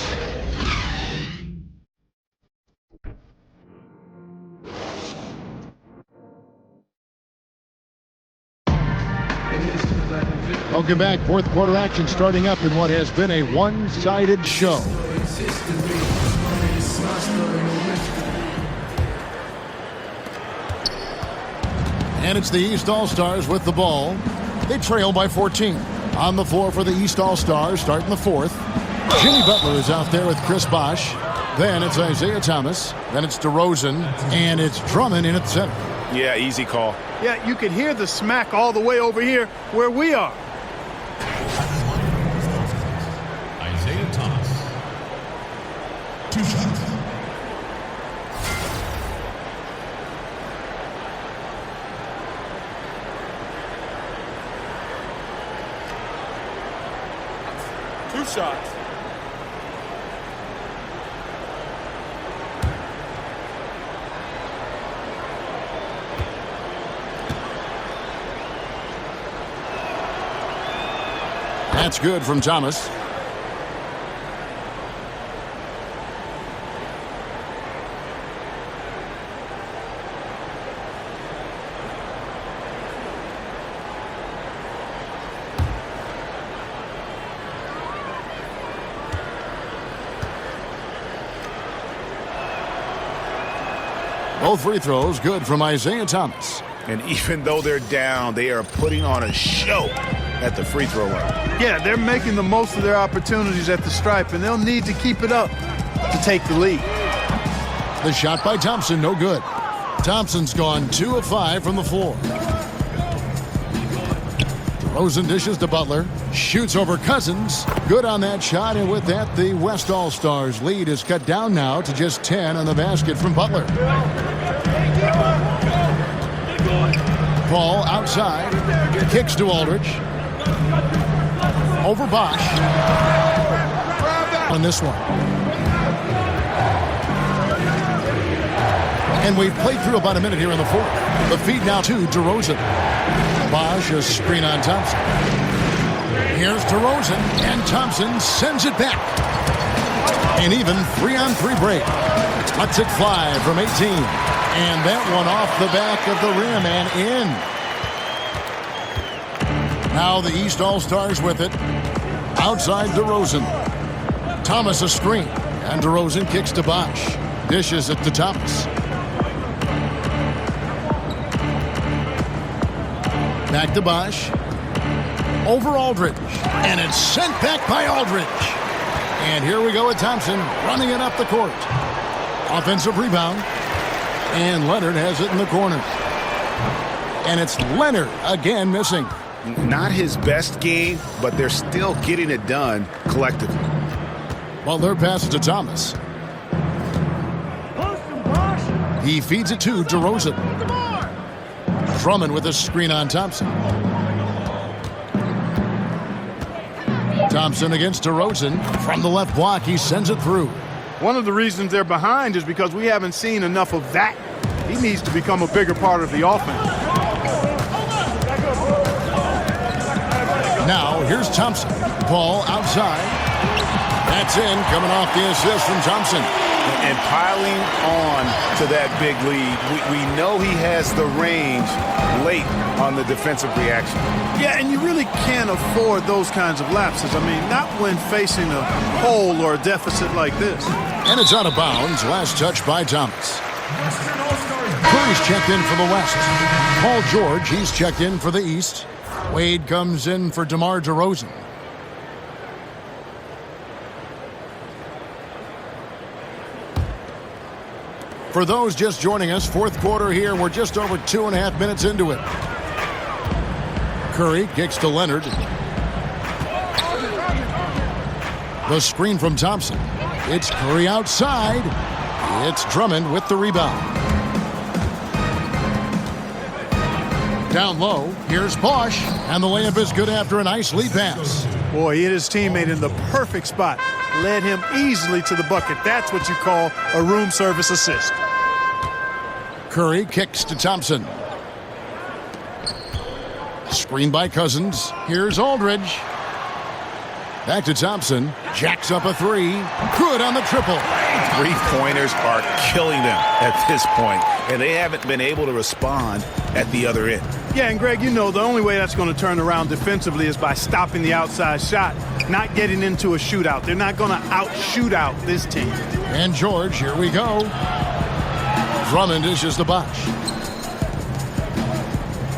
Welcome back. Fourth quarter action starting up in what has been a one-sided show. And it's the East All-Stars with the ball. They trail by 14. On the floor for the East All-Stars, starting the fourth. Jimmy Butler is out there with Chris Bosh. Then it's Isaiah Thomas. Then it's DeRozan. And it's Drummond in at center. Yeah, easy call. Yeah, you can hear the smack all the way over here where we are. Isaiah Thomas. 2 shots. Two shots. That's good from Thomas. Both free throws good from Isaiah Thomas. And even though they're down, they are putting on a show at the free throw line. Yeah, they're making the most of their opportunities at the stripe, and they'll need to keep it up to take the lead. The shot by Thompson, no good. Thompson's gone 2 of 5 from the floor. DeRozan dishes to Butler. Shoots over Cousins. Good on that shot, and with that, the West All-Stars lead is cut down now to just 10 on the basket from Butler. Paul outside. Kicks to Aldridge. Over Bosh. On this one. And we've played through about a minute here in the fourth. The feed now to DeRozan. Bosh, a screen on Thompson. Here's DeRozan, and Thompson sends it back. An even 3-on-3 break. Lets it fly from 18. And that one off the back of the rim and in. Now the East All-Stars with it. Outside DeRozan. Thomas a screen. And DeRozan kicks to Bosh. Dishes it to Thomas. Back to Bosh. Over Aldridge. And it's sent back by Aldridge. And here we go with Thompson running it up the court. Offensive rebound. And Leonard has it in the corner. And it's Leonard again missing. Not his best game, but they're still getting it done collectively. Well, their pass to Thomas. He feeds it to DeRozan. Drummond with a screen on Thompson. Thompson against DeRozan. From the left block, he sends it through. One of the reasons they're behind is because we haven't seen enough of that. He needs to become a bigger part of the offense. Now, here's Thompson. Paul outside. That's in, coming off the assist from Thompson. And piling on to that big lead, we know he has the range late on the defensive reaction. Yeah, and you really can't afford those kinds of lapses. I mean, not when facing a hole or a deficit like this. And it's out of bounds. Last touch by Thomas. Curry's checked in for the West. Paul George, he's checked in for the East. Wade comes in for DeMar DeRozan. For those just joining us, fourth quarter here. We're just over 2.5 minutes into it. Curry kicks to Leonard. The screen from Thompson. It's Curry outside. It's Drummond with the rebound. Down low, here's Bosch, and the layup is good after a nice lead pass. Boy, he hit his teammate in the perfect spot. Led him easily to the bucket. That's what you call a room service assist. Curry kicks to Thompson. Screen by Cousins. Here's Aldridge. Back to Thompson. Jacks up a three. Good on the triple. Three-pointers are killing them at this point, and they haven't been able to respond at the other end. Yeah, and Greg, you know the only way that's going to turn around defensively is by stopping the outside shot, not getting into a shootout. They're not going to out-shoot out this team. And George, here we go. Drummond dishes the Bosch.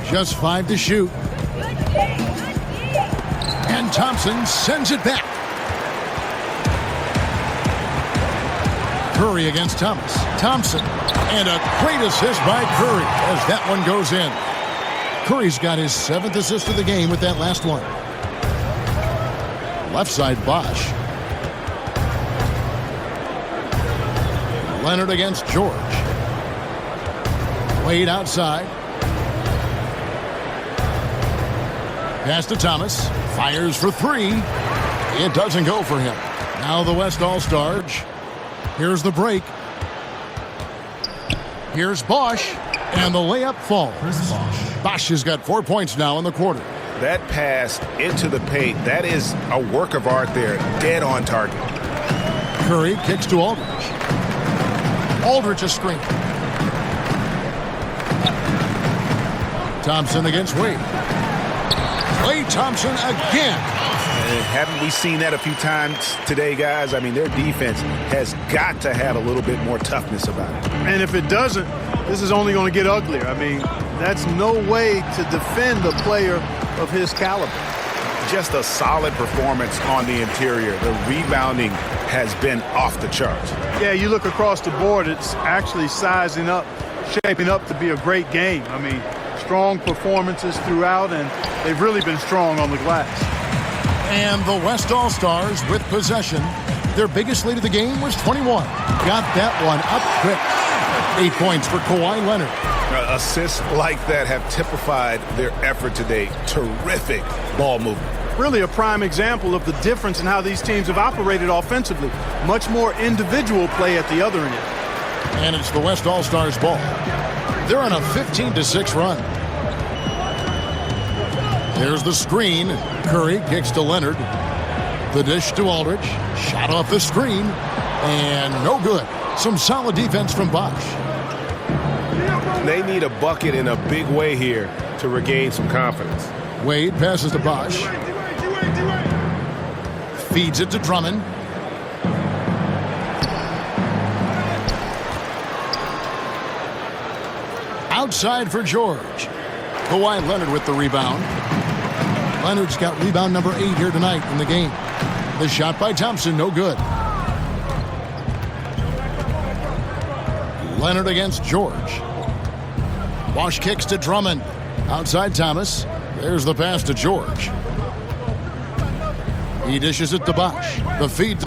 Just 5 to shoot. And Thompson sends it back. Curry against Thomas. Thompson. And a great assist by Curry as that one goes in. Curry's got his 7th assist of the game with that last one. Left side Bosch. Leonard against George. Wade outside. Pass to Thomas. Fires for 3. It doesn't go for him. Now the West All-Stars. Here's the break. Here's Bosch. And the layup falls. Bosch has got 4 points now in the quarter. That pass into the paint, that is a work of art there. Dead on target. Curry kicks to Aldridge. Aldridge a screen. Thompson against Wade. Klay Thompson again. And haven't we seen that a few times today, guys? I mean, their defense has got to have a little bit more toughness about it. And if it doesn't, this is only going to get uglier. I mean, that's no way to defend a player of his caliber. Just a solid performance on the interior. The rebounding has been off the charts. Yeah, you look across the board, it's actually sizing up, shaping up to be a great game. I mean, strong performances throughout, and they've really been strong on the glass. And the West All-Stars with possession. Their biggest lead of the game was 21. Got that one up quick. 8 points for Kawhi Leonard. Assists like that have typified their effort today. Terrific ball movement. Really a prime example of the difference in how these teams have operated offensively. Much more individual play at the other end. And it's the West All-Stars ball. They're on a 15-6 run. There's the screen. Curry kicks to Leonard. The dish to Aldridge. Shot off the screen. And no good. Some solid defense from Bosch. They need a bucket in a big way here to regain some confidence. Wade passes to Bosch. Feeds it to Drummond. Outside for George. Kawhi Leonard with the rebound. Leonard's got rebound number 8 here tonight in the game. The shot by Thompson, no good. Leonard against George. Bosch kicks to Drummond. Outside Thomas. There's the pass to George. He dishes it to Bosch. The feed.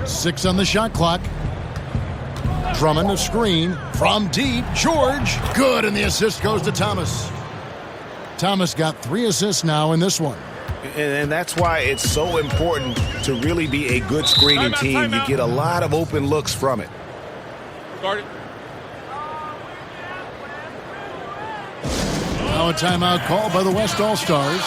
6 on the shot clock. Drummond a screen from deep. George. Good, and the assist goes to Thomas. Thomas got 3 assists now in this one. And that's why it's so important to really be a good screening team. You get a lot of open looks from it. Started. Now a timeout called by the West All-Stars.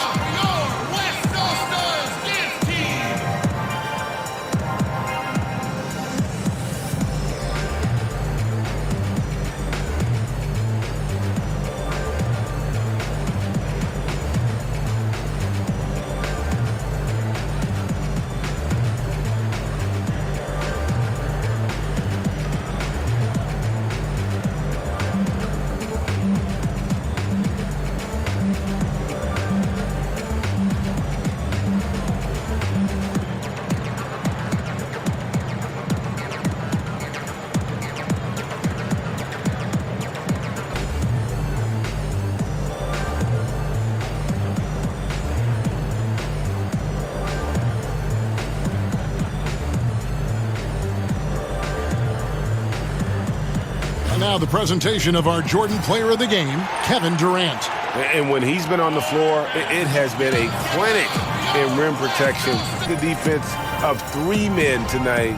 Now the presentation of our Jordan Player of the Game, Kevin Durant. And when he's been on the floor, it has been a clinic in rim protection. The defense of 3 men tonight.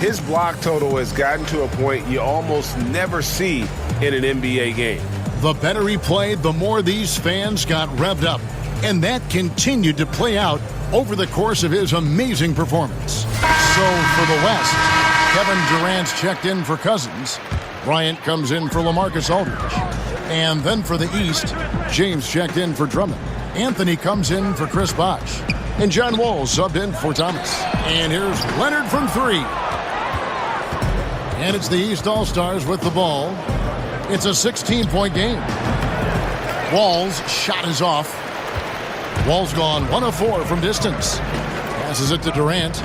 His block total has gotten to a point you almost never see in an NBA game. The better he played, the more these fans got revved up. And that continued to play out over the course of his amazing performance. So for the West, Kevin Durant's checked in for Cousins. Bryant comes in for LaMarcus Aldridge. And then for the East, James checked in for Drummond. Anthony comes in for Chris Bosh. And John Wall subbed in for Thomas. And here's Leonard from 3. And it's the East All-Stars with the ball. It's a 16-point game. Wall's shot is off. Wall's gone 1 of 4 from distance. Passes it to Durant.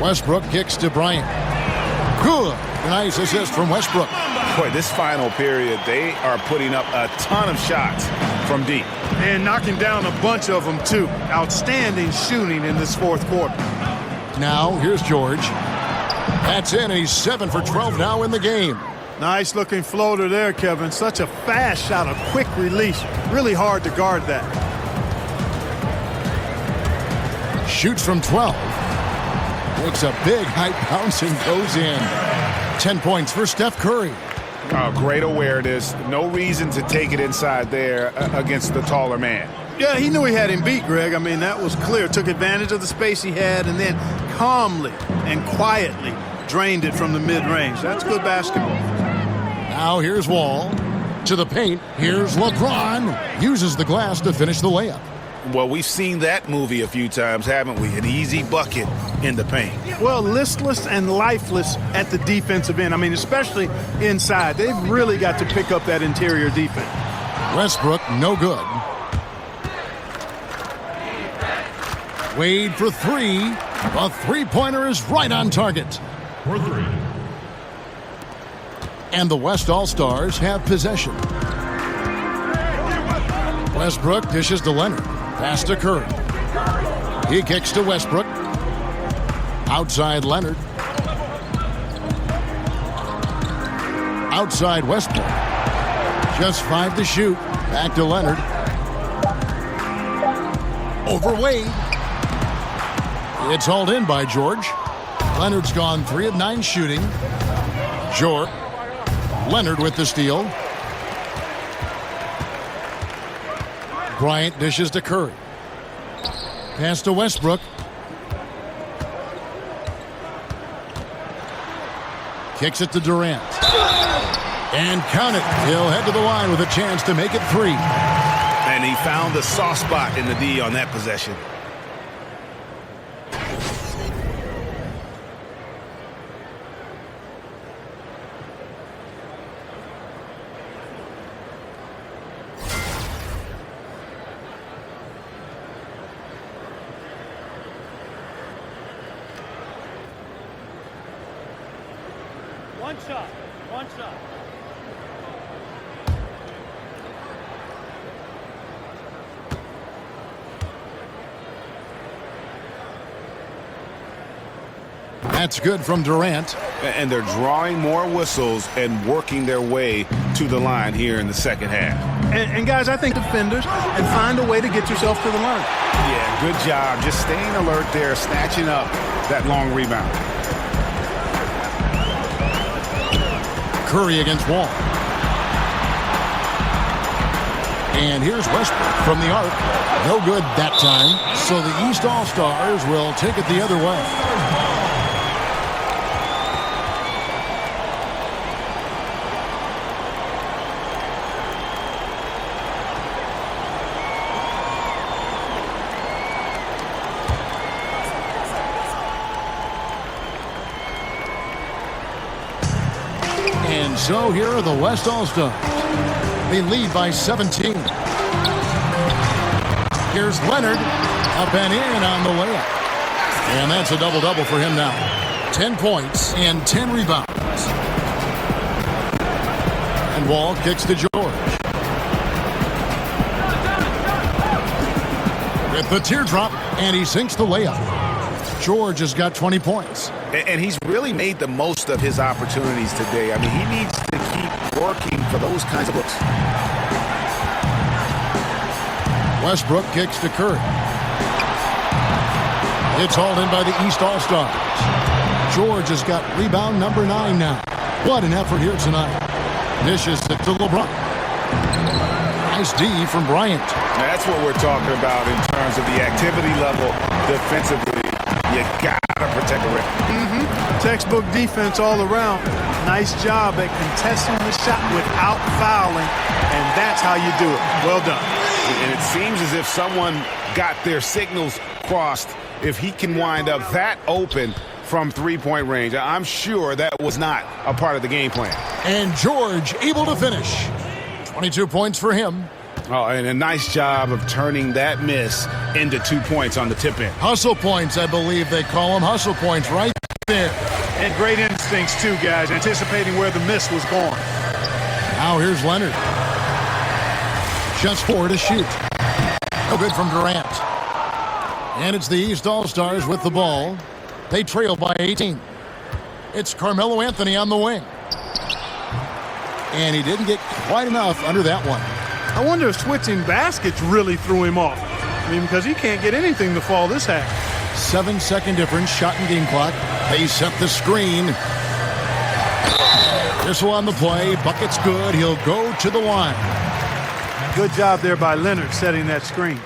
Westbrook kicks to Bryant. Good. Nice assist from Westbrook. Boy, this final period, they are putting up a ton of shots from deep. And knocking down a bunch of them, too. Outstanding shooting in this fourth quarter. Now, here's George. That's in, and he's 7 for 12 now in the game. Nice looking floater there, Kevin. Such a fast shot, a quick release. Really hard to guard that. Shoots from 12. Makes a big high bounce and goes in. 10 points for Steph Curry. Great awareness. No reason to take it inside there against the taller man. Yeah, he knew he had him beat, Greg. I mean, that was clear. Took advantage of the space he had and then calmly and quietly drained it from the mid-range. That's good basketball. Now here's Wall. To the paint. Here's LeBron. Uses the glass to finish the layup. Well, we've seen that movie a few times, haven't we? An easy bucket in the paint. Well, listless and lifeless at the defensive end. I mean, especially inside. They've really got to pick up that interior defense. Westbrook, no good. Wade for 3. A three-pointer is right on target. For 3. And the West All-Stars have possession. Westbrook dishes to Leonard. Pass to Curry. He kicks to Westbrook. Outside Leonard. Outside Westbrook. Just 5 to shoot. Back to Leonard. Over Wade. It's hauled in by George. Leonard's gone 3 of 9 shooting. George. Leonard with the steal. Bryant dishes to Curry. Pass to Westbrook. Kicks it to Durant. And count it. He'll head to the line with a chance to make it 3. And he found the soft spot in the D on that possession. One shot. That's good from Durant. And they're drawing more whistles and working their way to the line here in the second half. And guys, I think defenders and find a way to get yourself to the line. Yeah, good job. Just staying alert there, snatching up that long rebound. Curry against Wall. And here's Westbrook from the arc. No good that time. So the East All-Stars will take it the other way. And so here are the West All-Stars. They lead by 17. Here's Leonard. Up and in on the layup. And that's a double-double for him now. 10 points and 10 rebounds. And Wall kicks to George. With the teardrop, and he sinks the layup. George has got 20 points. And he's really made the most of his opportunities today. I mean, he needs to keep working for those kinds of looks. Westbrook kicks to Curry. It's hauled in by the East All-Stars. George has got rebound number 9 now. What an effort here tonight. Dishes it to LeBron. Nice D from Bryant. That's what we're talking about in terms of the activity level defensively. You gotta protect the rim. Textbook defense all around. Nice job at contesting the shot without fouling, and that's how you do it. Well done. And it seems as if someone got their signals crossed. If he can wind up that open from three-point range, I'm sure that was not a part of the game plan. And George able to finish. 22 points for him. Oh, and a nice job of turning that miss into 2 points on the tip-in. Hustle points, I believe they call them. Hustle points right there. And great instincts, too, guys, anticipating where the miss was going. Now here's Leonard. Just 4 to shoot. No good from Durant. And it's the East All-Stars with the ball. They trail by 18. It's Carmelo Anthony on the wing. And he didn't get quite enough under that one. I wonder if switching baskets really threw him off. I mean, because he can't get anything to fall this half. 7-second difference, shot and game clock. They set the screen. Tissel on the play. Bucket's good. He'll go to the line. Good job there by Leonard setting that screen.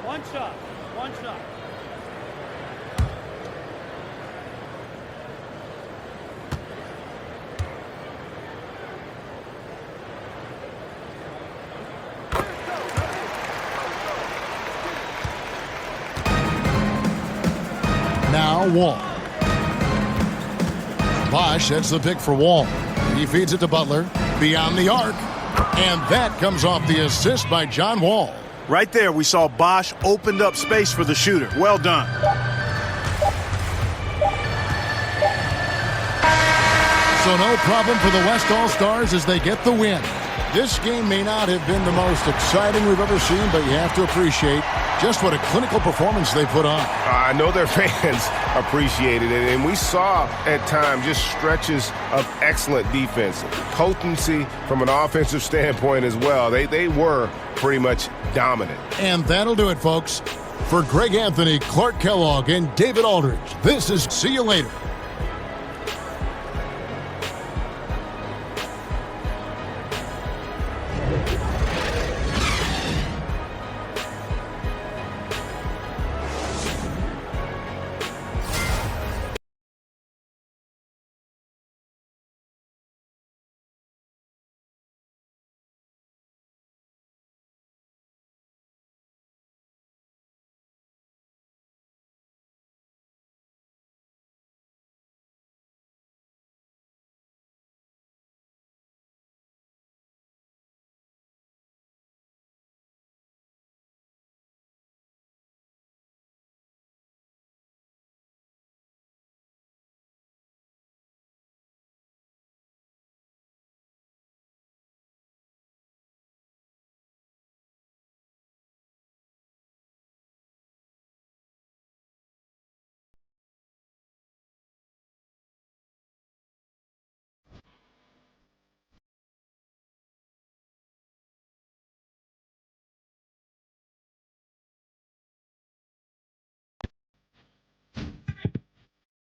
One shot. One shot. Now Wall. Bosch sets the pick for Wall. He feeds it to Butler. Beyond the arc. And that comes off the assist by John Wall. Right there, we saw Bosch opened up space for the shooter. Well done. So no problem for the West All-Stars as they get the win. This game may not have been the most exciting we've ever seen, but you have to appreciate just what a clinical performance they put on. I know their fans appreciated it, and we saw at times just stretches of excellent defense. Potency from an offensive standpoint as well. They were pretty much dominant. And that'll do it, folks. For Greg Anthony, Clark Kellogg, and David Aldridge, this is See You Later.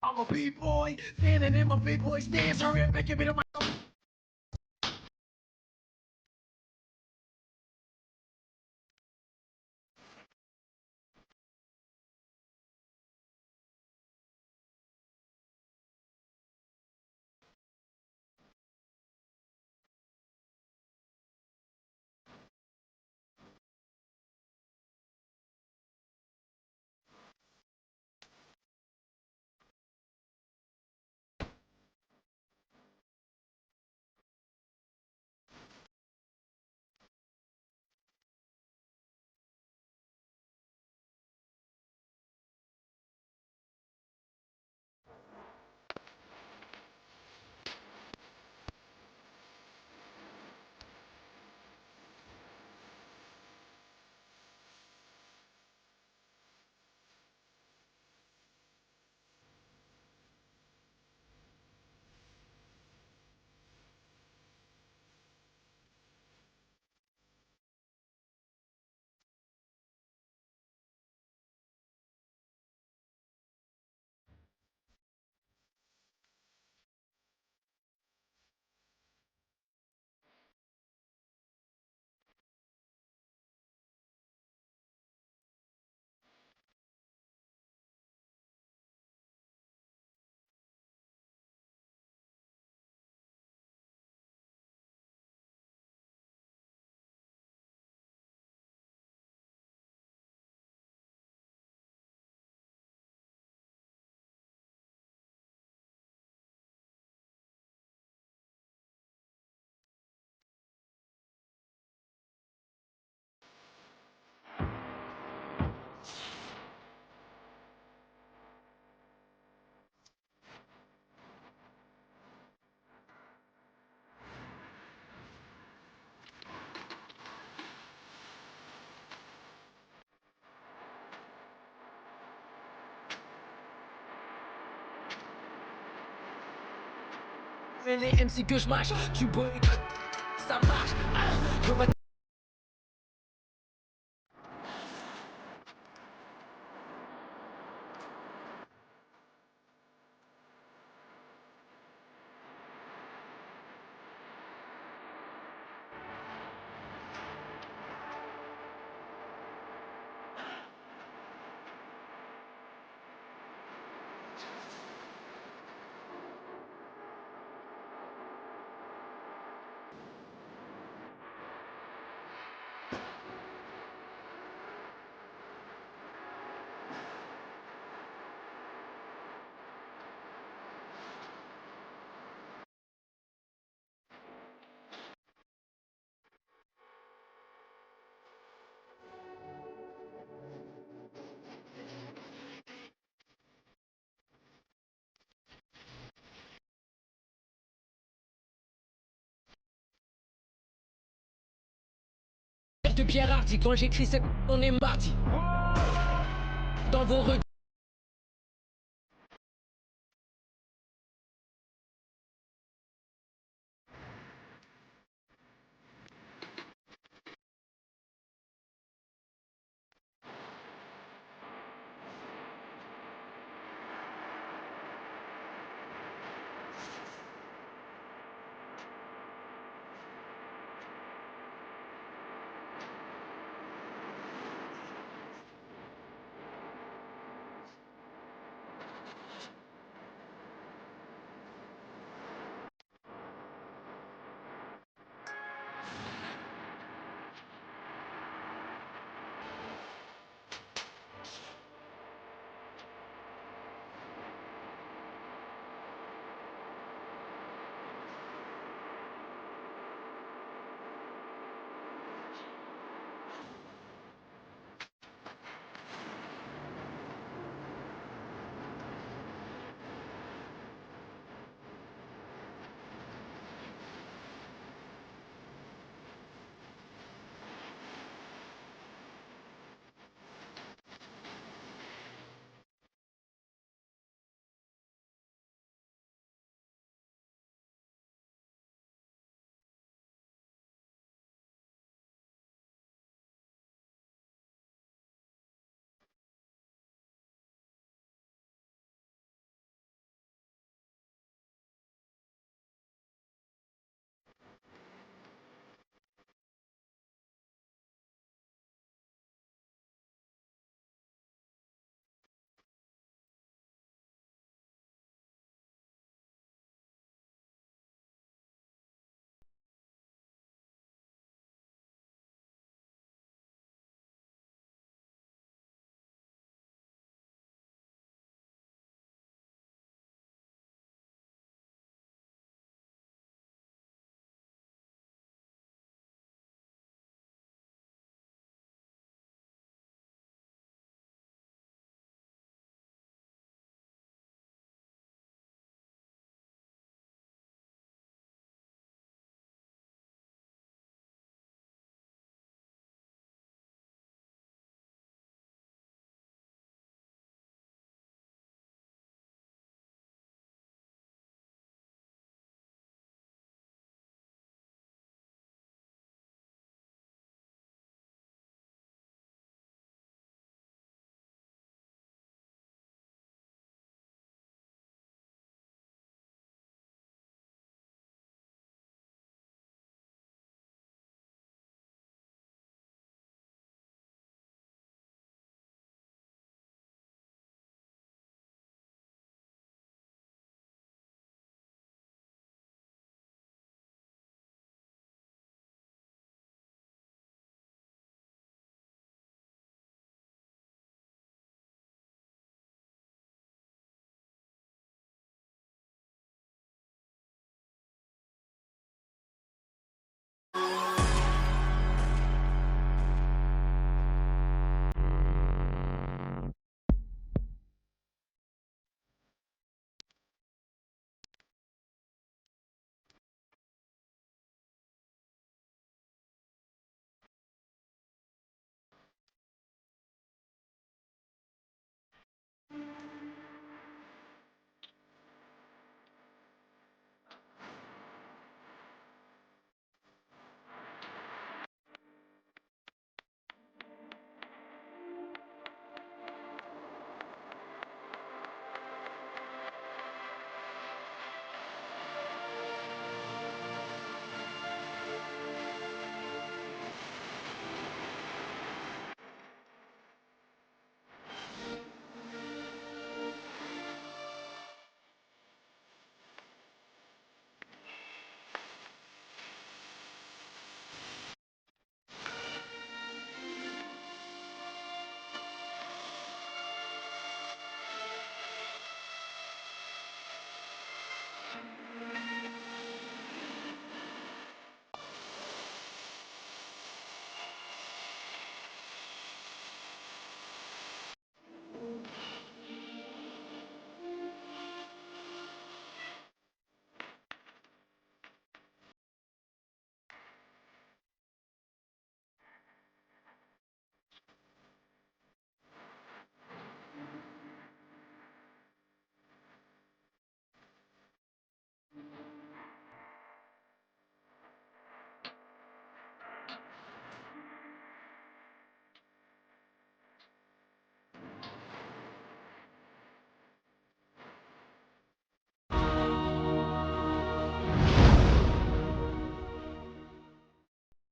I'm a B-boy, standing in my big boy stance. Hurry up and give me the mic. Les MC que je mâche, tu boycottes, ça marche. Je vais de Pierre Hardy, quand j'écris cette on est mardi. Dans vos regards.